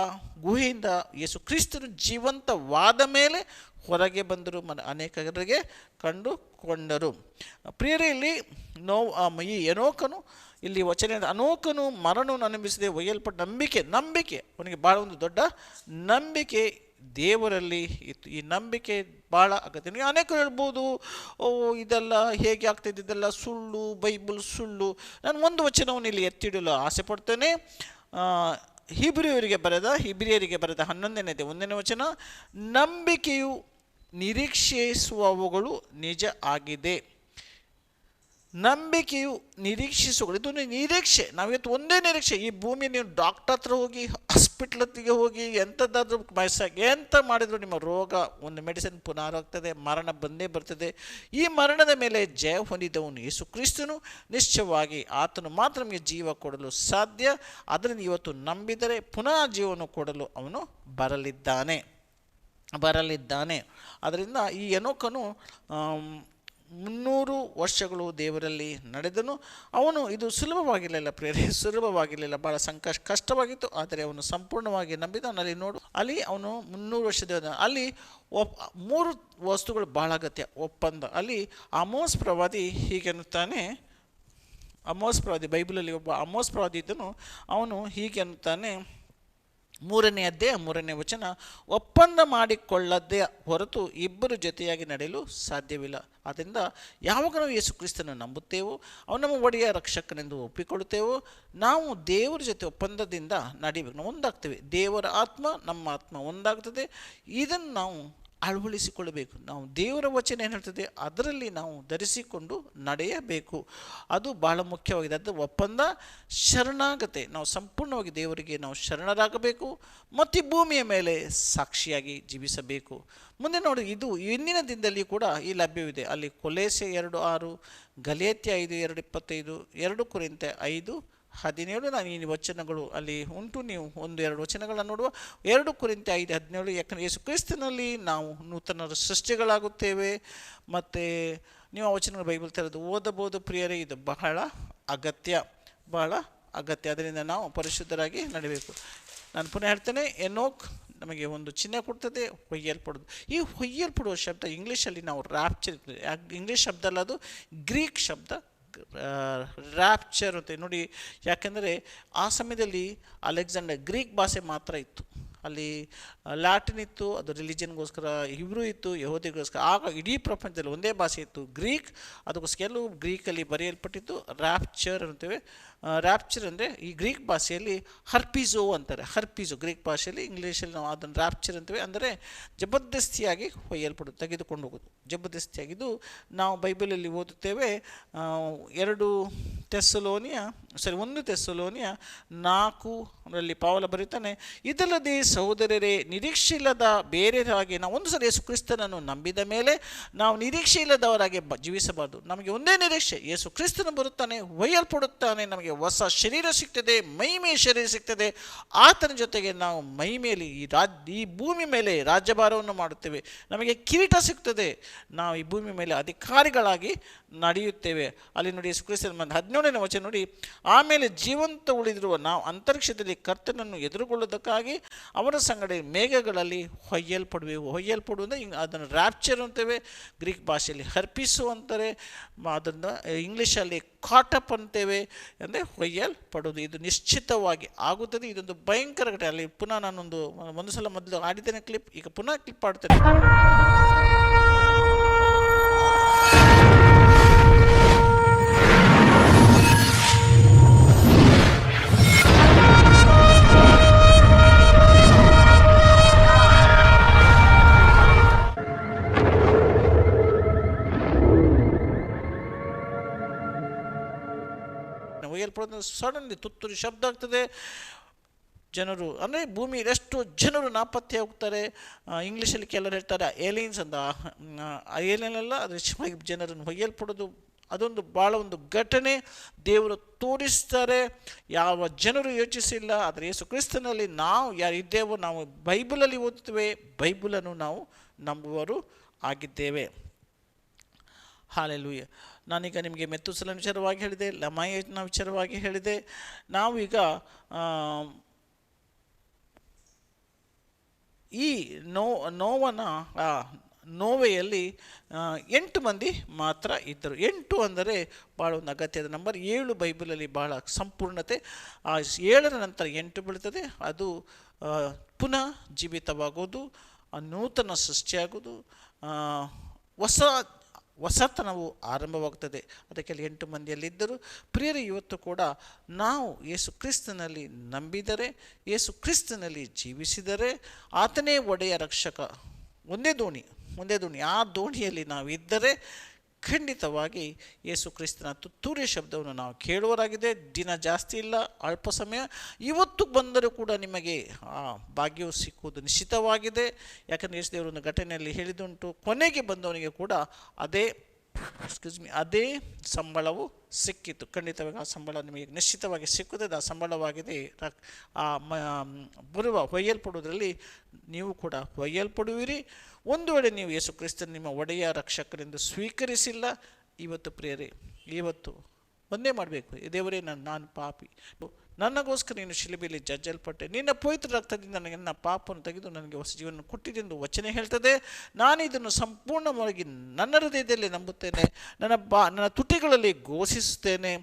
ಗುಹೆಯಿಂದ ಯೇಸು ಕ್ರಿಸ್ತನು ಜೀವಂತವಾದ ಮೇಲೆ ಹೊರಗೆ ಬಂದರು, ಅನೇಕರಿಗೆ ಕಂಡುಕೊಂಡರು. ಪ್ರಿಯರೇ, ಇಲ್ಲಿ ಈ ಎನೋಕನು ಇಲ್ಲಿ ವಚನದ ಅನೋಕನು ಮರಣವನ್ನು ಅನುಭವಿಸದೆ ಒಯ್ಯಲ್ಪಟ್ಟ ನಂಬಿಕೆ ಅವನಿಗೆ ಭಾಳ ಒಂದು ದೊಡ್ಡ ನಂಬಿಕೆ ದೇವರಲ್ಲಿ ಇತ್ತು. ಈ ನಂಬಿಕೆ ಭಾಳ ಅಗತ್ಯ. ನೀವು ಅನೇಕರು ಹೇಳ್ಬೋದು, ಇದೆಲ್ಲ ಹೇಗೆ ಆಗ್ತಾಯಿದೆ, ಇದೆಲ್ಲ ಸುಳ್ಳು, ಬೈಬಲ್ ಸುಳ್ಳು. ನಾನು ಒಂದು ವಚನವನ್ನು ಇಲ್ಲಿ ಎತ್ತಿಡಲು ಆಸೆ ಪಡ್ತೇನೆ. ಹಿಬ್ರಿಯರಿಗೆ ಬರೆದ 11ನೇ 1ನೇ ವಚನ, ನಂಬಿಕೆಯು ನಿರೀಕ್ಷಿಸುವವುಗಳು ನಿಜ ಆಗಿದೆ. ನಂಬಿಕೆಯು ನಿರೀಕ್ಷಿಸುವಗಳು, ಇದು ನಿರೀಕ್ಷೆ. ನಾವಿವತ್ತು ಒಂದೇ ನಿರೀಕ್ಷೆ, ಈ ಭೂಮಿಯ ನೀವು ಡಾಕ್ಟರ್ ಹತ್ರ ಹೋಗಿ ಹಾಸ್ಪಿಟ್ಲಿಗೆ ಹೋಗಿ ಎಂಥದ್ದಾದ್ರೂ ಎಂತ ಮಾಡಿದ್ರು ನಿಮ್ಮ ರೋಗ ಒಂದು ಮೆಡಿಸಿನ್ ಪುನರಾಗ್ತದೆ, ಮರಣ ಬಂದೇ ಬರ್ತದೆ. ಈ ಮರಣದ ಮೇಲೆ ಜಯ ಹೊಂದಿದವನು ಯೇಸು ಕ್ರಿಸ್ತನು. ನಿಶ್ಚಯವಾಗಿ ಆತನು ಮಾತ್ರ ನಮಗೆ ಜೀವ ಕೊಡಲು ಸಾಧ್ಯ. ಅದರಿಂದ ಇವತ್ತು ನಂಬಿದರೆ ಪುನಃ ಜೀವನ ಕೊಡಲು ಅವನು ಬರಲಿದ್ದಾನೆ. ಅದರಿಂದ ಈ ಎನೋಕನು 300 ವರ್ಷಗಳು ದೇವರಲ್ಲಿ ನಡೆದನು. ಅವನು ಇದು ಸುಲಭವಾಗಿರಲಿಲ್ಲ ಪ್ರಿಯರೇ, ಸುಲಭವಾಗಿರಲಿಲ್ಲ, ಭಾಳ ಕಷ್ಟವಾಗಿತ್ತು. ಆದರೆ ಅವನು ಸಂಪೂರ್ಣವಾಗಿ ನಂಬಿದ. ಅಲ್ಲಿ ನೋಡು, ಅಲ್ಲಿ ಅವನು 300 ವರ್ಷದ ಅಲ್ಲಿ 3 ವಸ್ತುಗಳು ಭಾಳ ಅಗತ್ಯ. ಒಪ್ಪಂದ. ಅಲ್ಲಿ ಆಮೋಸ್ ಪ್ರವಾದಿ ಹೀಗೆನ್ನುತ್ತಾನೆ, ಆಮೋಸ್ ಪ್ರವಾದಿ, ಬೈಬಲಲ್ಲಿ ಒಬ್ಬ ಆಮೋಸ್ ಪ್ರವಾದಿ ಇದ್ದನು. ಅವನು ಹೀಗೆ ಅನ್ನುತ್ತಾನೆ, 3ನೇ ಅಧ್ಯಾಯ 3ನೇ ವಚನ, ಒಪ್ಪಂದ ಮಾಡಿಕೊಳ್ಳದೆ ಹೊರತು ಇಬ್ಬರು ಜೊತೆಯಾಗಿ ನಡೆಯಲು ಸಾಧ್ಯವಿಲ್ಲ. ಆದ್ದರಿಂದ ಯಾವಾಗ ನಾವು ಯೇಸು ಕ್ರಿಸ್ತನ ನಂಬುತ್ತೇವೋ, ಅವನು ನಮ್ಮ ಒಡೆಯ ರಕ್ಷಕನೆಂದು ಒಪ್ಪಿಕೊಳ್ಳುತ್ತೇವೋ, ನಾವು ದೇವರ ಜೊತೆ ಒಪ್ಪಂದದಿಂದ ನಡಿಬೇಕು. ನಾವು ಒಂದಾಗ್ತೇವೆ. ದೇವರ ಆತ್ಮ ನಮ್ಮ ಆತ್ಮ ಒಂದಾಗ್ತದೆ. ಇದನ್ನು ನಾವು ಅಳವಡಿಸಿಕೊಳ್ಳಬೇಕು. ನಾವು ದೇವರ ವಚನ ಏನು ಹೇಳ್ತದೆ ಅದರಲ್ಲಿ ನಾವು ಧರಿಸಿಕೊಂಡು ನಡೆಯಬೇಕು. ಅದು ಬಹಳ ಮುಖ್ಯವಾಗಿದೆ. ಅದು ಒಪ್ಪಂದ, ಶರಣಾಗತೆ. ನಾವು ಸಂಪೂರ್ಣವಾಗಿ ದೇವರಿಗೆ ನಾವು ಶರಣರಾಗಬೇಕು ಮತ್ತು ಭೂಮಿಯ ಮೇಲೆ ಸಾಕ್ಷಿಯಾಗಿ ಜೀವಿಸಬೇಕು. ಮುಂದೆ ನೋಡಿ, ಇದು ಇಂದಿನ ದಿನದಲ್ಲಿ ಕೂಡ ಈ ಲಭ್ಯವಿದೆ. ಅಲ್ಲಿ ಕೊಲೋಸೆ 2:6, ಗಲಾತ್ಯ 5:2-25, 2 ಕೊರಿಂಥೆ 5:17. ನಾನು ಈ ವಚನಗಳು ಅಲ್ಲಿ ಉಂಟು, ನೀವು 1-2 ವಚನಗಳನ್ನು ನೋಡುವ. 2 ಕೊರಿಂಥೆ 5:17, ಯಾಕಂದರೆ ಯೇಸು ಕ್ರಿಸ್ತನಲ್ಲಿ ನಾವು ನೂತನ ಸೃಷ್ಟಿಗಳಾಗುತ್ತೇವೆ. ಮತ್ತು ನೀವು ಆ ವಚನಗಳು ಬೈಬಲ್ ತೆರೆದು ಓದಬಹುದು ಪ್ರಿಯರೇ. ಇದು ಬಹಳ ಅಗತ್ಯ. ಅದರಿಂದ ನಾವು ಪರಿಶುದ್ಧರಾಗಿ ನಡೀಬೇಕು. ನಾನು ಪುನಃ ಹೇಳ್ತೇನೆ, ಎನೋಕ್ ನಮಗೆ ಒಂದು ಚಿಹ್ನೆ ಕೊಡ್ತದೆ, ಹೊಯ್ಯಲ್ಪಡೋದು. ಈ ಹೊಯ್ಯಲ್ಪಡುವ ಶಬ್ದ ಇಂಗ್ಲೀಷಲ್ಲಿ ನಾವು ರ್ಯಾಪ್ಚರ್, ಇಂಗ್ಲೀಷ್ ಶಬ್ದ ಅಲ್ಲ, ಅದು ಗ್ರೀಕ್ ಶಬ್ದ ರ್ಯಾಪ್ಚರ್ ಅಂತ ನೋಡಿ. ಯಾಕೆಂದರೆ ಆ ಸಮಯದಲ್ಲಿ ಅಲೆಕ್ಸಾಂಡರ್ ಗ್ರೀಕ್ ಭಾಷೆ ಮಾತ್ರ ಇತ್ತು. ಅಲ್ಲಿ ಲ್ಯಾಟಿನ್ ಇತ್ತು, ಅದು ರಿಲಿಜನ್ಗೋಸ್ಕರ. ಹಿಬ್ರೂ ಇತ್ತು, ಯಹೂದಿಗೋಸ್ಕರ. ಆಗ ಇಡೀ ಪ್ರಪಂಚದಲ್ಲಿ ಒಂದೇ ಭಾಷೆ ಇತ್ತು, ಗ್ರೀಕ್. ಅದಕ್ಕೋಸ್ಕರ ಕೆಲವು ಗ್ರೀಕಲ್ಲಿ ಬರೆಯಲ್ಪಟ್ಟಿತ್ತು. ರ್ಯಾಪ್ಚರ್ ಅಂತೇವೆ. ರ್ಯಾಪ್ಚರ್ ಅಂದರೆ ಈ ಗ್ರೀಕ್ ಭಾಷೆಯಲ್ಲಿ ಹರ್ಪಿಝೋ ಅಂತಾರೆ. ಹರ್ಪಿಝೋ ಗ್ರೀಕ್ ಭಾಷೆಯಲ್ಲಿ, ಇಂಗ್ಲೀಷಲ್ಲಿ ನಾವು ಅದನ್ನು ರ್ಯಾಪ್ಚರ್ ಅಂತೇವೆ. ಅಂದರೆ ಜಬರ್ದಸ್ತಿಯಾಗಿ ಹೊಯ್ಯಲ್ಪಡೋದು, ತೆಗೆದುಕೊಂಡು ಹೋಗೋದು, ಜಬರ್ದಸ್ತಿಯಾಗಿ. ಇದು ನಾವು ಬೈಬಲಲ್ಲಿ ಓದುತ್ತೇವೆ. 1 ತೆಸ್ಸಲೋನಿಯ 4:ರಲ್ಲಿ ಪೌಲ ಬರೀತಾನೆ, ಇದಲ್ಲದೆ ಸಹೋದರರೇ, ನಿರೀಕ್ಷೆ ಇಲ್ಲದ ಬೇರೆಯವರಾಗಿ ನಾವು ಒಂದು ಸಲ ಯೇಸು ಕ್ರಿಸ್ತನನ್ನು ನಂಬಿದ ಮೇಲೆ ನಾವು ನಿರೀಕ್ಷೆ ಇಲ್ಲದವರಾಗಿ ಜೀವಿಸಬಾರ್ದು. ನಮಗೆ ಒಂದೇ ನಿರೀಕ್ಷೆ, ಯೇಸು ಕ್ರಿಸ್ತನು ಬರುತ್ತಾನೆ, ಒಯ್ಯಲ್ಪಡುತ್ತಾನೆ, ನಮಗೆ ಹೊಸ ಶರೀರ ಸಿಗ್ತದೆ, ಮಹಿಮೆಯ ಶರೀರ ಸಿಗ್ತದೆ. ಆತನ ಜೊತೆಗೆ ನಾವು ಮಹಿಮೆಯಲ್ಲಿ ಈ ಭೂಮಿ ಮೇಲೆ ರಾಜ್ಯಭಾರವನ್ನು ಮಾಡುತ್ತೇವೆ. ನಮಗೆ ಕಿರೀಟ ಸಿಗ್ತದೆ. ನಾವು ಈ ಭೂಮಿ ಮೇಲೆ ಅಧಿಕಾರಿಗಳಾಗಿ ನಡೆಯುತ್ತೇವೆ. ಅಲ್ಲಿ ನೋಡಿ, ಯೇಸು ಕ್ರಿಸ್ತನ 17ನೇ ವಚನ ನೋಡಿ, ಆಮೇಲೆ ಜೀವಂತ ಉಳಿದಿರುವ ನಾವು ಅಂತರಿಕ್ಷದಲ್ಲಿ ಕರ್ತನನ್ನು ಎದುರುಗೊಳ್ಳುವುದಕ್ಕಾಗಿ ಅವರ ಸಂಗಡ ಮೇಘಗಳಲ್ಲಿ ಹೊಯ್ಯಲ್ಪಡುವುದು. ಅದನ್ನು ರ್ಯಾಪ್ಚರ್ ಅಂತೇವೆ, ಗ್ರೀಕ್ ಭಾಷೆಯಲ್ಲಿ ಹರ್ಪಿಸು ಅಂತಾರೆ, ಅದನ್ನು ಇಂಗ್ಲೀಷಲ್ಲಿ ಕಾಟಪ್ ಅಂತೇವೆ. ಅಂದರೆ ಹೊಯ್ಯಲ್ಪಡುವುದು. ಇದು ನಿಶ್ಚಿತವಾಗಿ ಆಗುತ್ತದೆ. ಇದೊಂದು ಭಯಂಕರ ಘಟನೆ. ಅಲ್ಲಿ ಪುನಃ ಒಂದು ಸಲ ಮೊದಲು ಆಡಿದ್ದೇನೆ ಕ್ಲಿಪ್, ಈಗ ಪುನಃ ಕ್ಲಿಪ್ ಆಡ್ತೇನೆ. ಸಡನ್ಲಿ ತುತ್ತೂರಿ ಶಬ್ದ ಆಗ್ತದೆ. ಜನರು ಅಂದರೆ ಭೂಮಿಯಲ್ಲಿ ಎಷ್ಟು ಜನರು ನಾಪತ್ತೆ ಹೋಗ್ತಾರೆ. ಇಂಗ್ಲೀಷಲ್ಲಿ ಕೆಲವರು ಹೇಳ್ತಾರೆ ಏಲಿಯನ್ಸ್ ಅಂತ. ಏಲಿಯನ್ ಅಲ್ಲ, ಅದು ಜನರನ್ನು ಹೊಯ್ಯಲ್ಪಡೋದು. ಅದೊಂದು ಭಾಳ ಒಂದು ಘಟನೆ ದೇವರು ತೋರಿಸ್ತಾರೆ. ಯಾವ ಜನರು ಯೋಚಿಸಿಲ್ಲ. ಆದರೆ ಯೇಸು ಕ್ರಿಸ್ತನಲ್ಲಿ ನಾವು ಯಾರು ಇದ್ದೇವೋ, ನಾವು ಬೈಬಲಲ್ಲಿ ಓದುತ್ತೇವೆ, ಬೈಬಲನ್ನು ನಾವು ನಂಬುವವರು ಆಗಿದ್ದೇವೆ. ಹಾಲೆಲೂಯ. ನಾನೀಗ ನಿಮಗೆ ಮೆತೂಸೆಲನ ವಿಚಾರವಾಗಿ ಹೇಳಿದೆ, ಲಮಾಯನ ವಿಚಾರವಾಗಿ ಹೇಳಿದೆ. ನಾವು ಈಗ ಈ ನೋವೆಯಲ್ಲಿ 8 ಮಂದಿ ಮಾತ್ರ ಇದ್ದರು. 8 ಅಂದರೆ ಭಾಳ ಒಂದು ಅಗತ್ಯದ ನಂಬರ್. 7 ಬೈಬಲಲ್ಲಿ ಭಾಳ ಸಂಪೂರ್ಣತೆ. 7ರ ನಂತರ 8 ಬೀಳ್ತದೆ. ಅದು ಪುನಃ ಜೀವಿತವಾಗೋದು, ನೂತನ ಸೃಷ್ಟಿಯಾಗೋದು, ಹೊಸತನವು ಆರಂಭವಾಗ್ತದೆ. ಅದಕ್ಕೆ 8 ಮಂದಿಯಲ್ಲಿದ್ದರು. ಪ್ರಿಯರೇ, ಇವತ್ತು ಕೂಡ ನಾವು ಯೇಸು ಕ್ರಿಸ್ತನಲ್ಲಿ ನಂಬಿದರೆ, ಯೇಸು ಕ್ರಿಸ್ತನಲ್ಲಿ ಜೀವಿಸಿದರೆ, ಆತನೇ ಒಡೆಯ ರಕ್ಷಕ. ಒಂದೇ ದೋಣಿ. ಆ ದೋಣಿಯಲ್ಲಿ ನಾವಿದ್ದರೆ ಖಂಡಿತವಾಗಿ ಯೇಸು ಕ್ರಿಸ್ತನ ತುತ್ತೂರಿಯ ಶಬ್ದವನ್ನು ನಾವು ಕೇಳುವರಾಗಿದೆ. ದಿನ ಜಾಸ್ತಿ ಇಲ್ಲ, ಅಲ್ಪ ಸಮಯ. ಇವತ್ತು ಬಂದರೂ ಕೂಡ ನಿಮಗೆ ಆ ಭಾಗ್ಯವು ಸಿಕ್ಕುವುದು ನಿಶ್ಚಿತವಾಗಿದೆ. ಯಾಕಂದರೆ ಯೇಸು ದೇವರೊಂದು ಘಟನೆಯಲ್ಲಿ ಹೇಳಿದುಂಟು, ಕೊನೆಗೆ ಬಂದವನಿಗೆ ಕೂಡ ಅದೇ ಸಂಬಳವು ಸಿಕ್ಕಿತು. ಖಂಡಿತವಾಗಿ ಆ ಸಂಬಳ ನಿಮಗೆ ನಿಶ್ಚಿತವಾಗಿ ಸಿಕ್ಕುತ್ತದೆ. ಆ ಸಂಬಳವಾಗಿದೆ ಹೊಯ್ಯಲ್ಪಡುವುದರಲ್ಲಿ ನೀವು ಕೂಡ ಹೊಯ್ಯಲ್ಪಡುವಿರಿ. ಒಂದು ವೇಳೆ ನೀವು ಯೇಸು ಕ್ರಿಸ್ತನ ನಿಮ್ಮ ಒಡೆಯ ರಕ್ಷಕರೆಂದು ಸ್ವೀಕರಿಸಿಲ್ಲ, ಇವತ್ತು ಪ್ರಿಯರೇ, ಇವತ್ತು ಒಂದೇ ಮಾಡಬೇಕು, ದೇವರೇ ನಾನು ಪಾಪಿ, ನನಗೋಸ್ಕರ ನೀನು ಶಿಲುಬೆಯಲ್ಲಿ ಜಜ್ಜಲ್ಪಟ್ಟೆ, ನಿನ್ನ ಪವಿತ್ರ ರಕ್ತದಿಂದ ನನಗೆ ನನ್ನ ಪಾಪವನ್ನು ತೆಗೆದು ನನಗೆ ಹೊಸ ಜೀವನ ಕೊಟ್ಟಿದ್ದೆಂದು ವಚನ ಹೇಳ್ತದೆ. ನಾನು ಇದನ್ನು ಸಂಪೂರ್ಣವಾಗಿ ನನ್ನ ಹೃದಯದಲ್ಲಿ ನಂಬುತ್ತೇನೆ, ನನ್ನ ತುಟಿಗಳಲ್ಲಿ ಘೋಷಿಸುತ್ತೇನೆ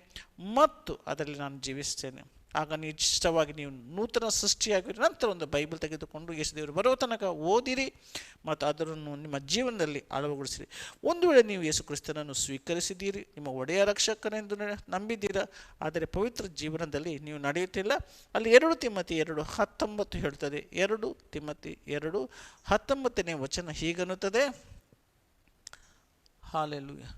ಮತ್ತು ಅದರಲ್ಲಿ ನಾನು ಜೀವಿಸ್ತೇನೆ. ಆಗ ನಿಶ್ಚಿತವಾಗಿ ನೀವು ನೂತನ ಸೃಷ್ಟಿಯಾಗಿರಿ. ನಂತರ ಒಂದು ಬೈಬಲ್ ತೆಗೆದುಕೊಂಡು ಯೇಸು ದೇವರು ಬರುವ ತನಕ ಓದಿರಿ ಮತ್ತು ಅದನ್ನು ನಿಮ್ಮ ಜೀವನದಲ್ಲಿ ಅಳವಡಿಸಿರಿ. ಒಂದು ವೇಳೆ ನೀವು ಯೇಸು ಕ್ರಿಸ್ತನನ್ನು ಸ್ವೀಕರಿಸಿದ್ದೀರಿ, ನಿಮ್ಮ ಒಡೆಯ ರಕ್ಷಕನೆಂದು ನಂಬಿದ್ದೀರಾ, ಆದರೆ ಪವಿತ್ರ ಜೀವನದಲ್ಲಿ ನೀವು ನಡೆಯುತ್ತಿಲ್ಲ. ಅಲ್ಲಿ 2 ತಿಮೋಥಿ 2:19 ಹೇಳ್ತದೆ. 2 ತಿಮೋಥಿ 2:19 ವಚನ ಹೀಗನ್ನುತ್ತದೆ, ಹಾಲೆಲೂಯಾ.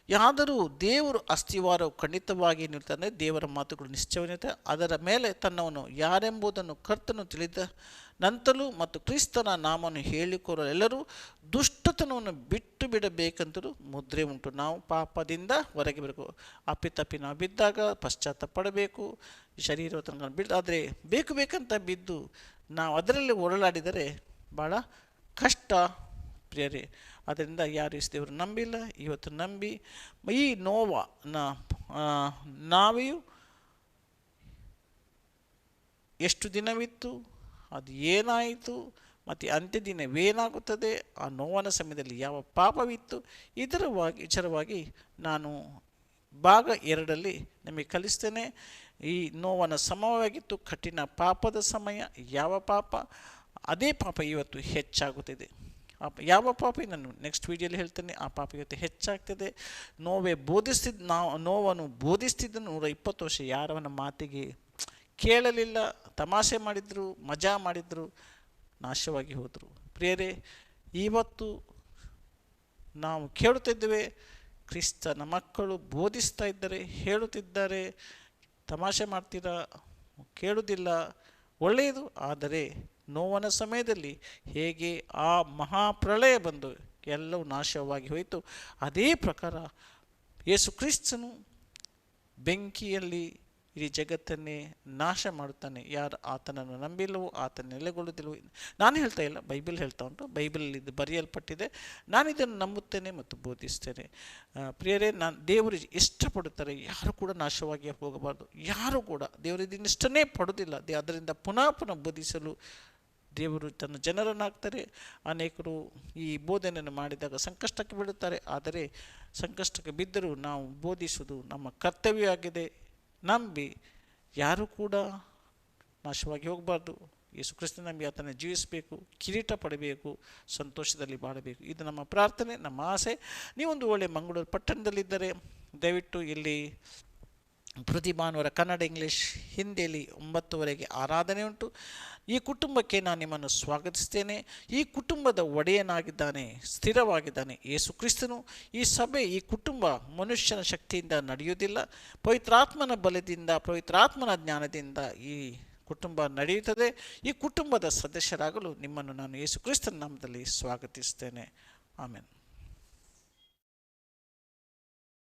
ಯಾದರೂ ದೇವರು ಅಸ್ತಿವಾರವು ಖಂಡಿತವಾಗಿ ನಿಲ್ತಾನೆ, ದೇವರ ಮಾತುಗಳು ನಿಶ್ಚಯವಿರುತ್ತೆ, ಅದರ ಮೇಲೆ ತನ್ನವನು ಯಾರೆಂಬುದನ್ನು ಕರ್ತನು ತಿಳಿದ ನಂತಲೂ ಮತ್ತು ಕ್ರಿಸ್ತನ ನಾಮವನ್ನು ಹೇಳಿಕೊಡಲೆಲ್ಲರೂ ದುಷ್ಟತನವನ್ನು ಬಿಟ್ಟು ಬಿಡಬೇಕಂತಲೂ ಮುದ್ರೆ ಉಂಟು. ನಾವು ಪಾಪದಿಂದ ಹೊರಗೆ ಬರಬೇಕು. ಅಪ್ಪಿತಪ್ಪಿ ನಾವು ಬಿದ್ದಾಗ ಪಶ್ಚಾತ್ತಾಪ ಪಡಬೇಕು. ಶರೀರವನ್ನು ಬಿದ್ದು, ಆದರೆ ಬೇಕಂತ ಬಿದ್ದು ನಾವು ಅದರಲ್ಲಿ ಹೊರಳಾಡಿದರೆ ಭಾಳ ಕಷ್ಟ ಪ್ರಿಯರೇ. ಅದರಿಂದ ಯಾರು ಯೇಸು ದೇವರು ನಂಬಿಲ್ಲ, ಇವತ್ತು ನಂಬಿ ಈ ನಾವೆಯು ಎಷ್ಟು ದಿನವಿತ್ತು, ಅದು ಏನಾಯಿತು, ಮತ್ತು ಅಂತ್ಯ ದಿನವೇನಾಗುತ್ತದೆ, ಆ ನೋವನ ಸಮಯದಲ್ಲಿ ಯಾವ ಪಾಪವಿತ್ತು, ಇದರ ವಿಚಾರವಾಗಿ ನಾನು ಭಾಗ 2ರಲ್ಲಿ ನಿಮಗೆ ಕಲಿಸ್ತೇನೆ. ಈ ನೋವನ ಸಮಯವಾಗಿತ್ತು, ಕಠಿಣ ಪಾಪದ ಸಮಯ. ಯಾವ ಪಾಪ, ಅದೇ ಪಾಪ ಇವತ್ತು ಹೆಚ್ಚಾಗುತ್ತಿದೆ. ಯಾವ ಪಾಪ ನಾನು ನೆಕ್ಸ್ಟ್ ವೀಡಿಯೋಲಿ ಹೇಳ್ತೇನೆ. ಆ ಪಾಪ ಇವತ್ತು ಹೆಚ್ಚಾಗ್ತದೆ. ನೋವನ್ನು ಬೋಧಿಸ್ತಿದ್ದನು 120 ವರ್ಷ. ಯಾರವನ ಮಾತಿಗೆ ಕೇಳಲಿಲ್ಲ, ತಮಾಷೆ ಮಾಡಿದರು, ಮಜಾ ಮಾಡಿದರು, ನಾಶವಾಗಿ ಹೋದರು. ಪ್ರಿಯರೇ, ಇವತ್ತು ನಾವು ಕೇಳುತ್ತಿದ್ದೇವೆ, ಕ್ರಿಸ್ತನ ಮಕ್ಕಳು ಬೋಧಿಸ್ತಾ ಇದ್ದಾರೆ, ಹೇಳುತ್ತಿದ್ದಾರೆ, ತಮಾಷೆ ಮಾಡ್ತೀರಾ, ಕೇಳುವುದಿಲ್ಲ, ಒಳ್ಳೆಯದು. ಆದರೆ ನೋವನ ಸಮಯದಲ್ಲಿ ಹೇಗೆ ಆ ಮಹಾಪ್ರಳಯ ಬಂದು ಎಲ್ಲವೂ ನಾಶವಾಗಿ ಹೋಯಿತು, ಅದೇ ಪ್ರಕಾರ ಯೇಸು ಕ್ರಿಸ್ತನು ಬೆಂಕಿಯಲ್ಲಿ ಇಡೀ ಜಗತ್ತನ್ನೇ ನಾಶ ಮಾಡುತ್ತಾನೆ. ಯಾರು ಆತನನ್ನು ನಂಬಿಲ್ಲವೋ ಆತನ ನೆಲೆಗೊಳ್ಳುವುದಿಲ್ಲವೋ. ನಾನು ಹೇಳ್ತಾ ಇಲ್ಲ, ಬೈಬಲ್ ಹೇಳ್ತಾ ಉಂಟು, ಬೈಬಲಲ್ಲಿ ಇದು ಬರೆಯಲ್ಪಟ್ಟಿದೆ. ನಾನು ಇದನ್ನು ನಂಬುತ್ತೇನೆ ಮತ್ತು ಬೋಧಿಸ್ತೇನೆ. ಪ್ರಿಯರೇ, ದೇವರು ಇಷ್ಟಪಡುತ್ತಾರೆ, ಯಾರು ಕೂಡ ನಾಶವಾಗಿ ಹೋಗಬಾರ್ದು. ಯಾರು ಕೂಡ ದೇವರು ಇದನ್ನಿಷ್ಟನ್ನೇ ಪಡುವುದಿಲ್ಲ. ಅದರಿಂದ ಪುನಃ ಬೋಧಿಸಲು ದೇವರು ತನ್ನ ಜನರನ್ನಾಗ್ತಾರೆ. ಅನೇಕರು ಈ ಬೋಧನೆಯನ್ನು ಮಾಡಿದಾಗ ಸಂಕಷ್ಟಕ್ಕೆ ಬೀಳುತ್ತಾರೆ. ಆದರೆ ಸಂಕಷ್ಟಕ್ಕೆ ಬಿದ್ದರೂ ನಾವು ಬೋಧಿಸುವುದು ನಮ್ಮ ಕರ್ತವ್ಯವಾಗಿದೆ. ನಂಬಿ ಯಾರೂ ಕೂಡ ನಾಶವಾಗಿ ಹೋಗಬಾರ್ದು. ಯೇಸು ಕ್ರಿಸ್ತನ ನಂಬಿ ಆತನ ಜೀವಿಸಬೇಕು, ಕಿರೀಟ ಪಡಬೇಕು, ಸಂತೋಷದಲ್ಲಿ ಬಾಳಬೇಕು. ಇದು ನಮ್ಮ ಪ್ರಾರ್ಥನೆ, ನಮ್ಮ ಆಸೆ. ನೀವೊಂದು ಒಳ್ಳೆಯ ಮಂಗಳೂರು ಪಟ್ಟಣದಲ್ಲಿದ್ದರೆ ದಯವಿಟ್ಟು ಇಲ್ಲಿ ಪ್ರತಿ ಭಾನುವಾರ ಕನ್ನಡ, ಇಂಗ್ಲೀಷ್, ಹಿಂದಿಯಲ್ಲಿ 9:30 ಆರಾಧನೆ ಉಂಟು. ಈ ಕುಟುಂಬಕ್ಕೆ ನಾನು ನಿಮ್ಮನ್ನು ಸ್ವಾಗತಿಸ್ತೇನೆ. ಈ ಕುಟುಂಬದ ಒಡೆಯನಾಗಿದ್ದಾನೆ, ಸ್ಥಿರವಾಗಿದ್ದಾನೆ ಯೇಸು ಕ್ರಿಸ್ತನು. ಈ ಸಭೆ, ಈ ಕುಟುಂಬ ಮನುಷ್ಯನ ಶಕ್ತಿಯಿಂದ ನಡೆಯುವುದಿಲ್ಲ, ಪವಿತ್ರಾತ್ಮನ ಬಲದಿಂದ, ಪವಿತ್ರಾತ್ಮನ ಜ್ಞಾನದಿಂದ ಈ ಕುಟುಂಬ ನಡೆಯುತ್ತದೆ. ಈ ಕುಟುಂಬದ ಸದಸ್ಯರಾಗಲು ನಿಮ್ಮನ್ನು ನಾನು ಯೇಸು ಕ್ರಿಸ್ತನ ನಾಮದಲ್ಲಿ ಸ್ವಾಗತಿಸ್ತೇನೆ. ಆಮೆನ್.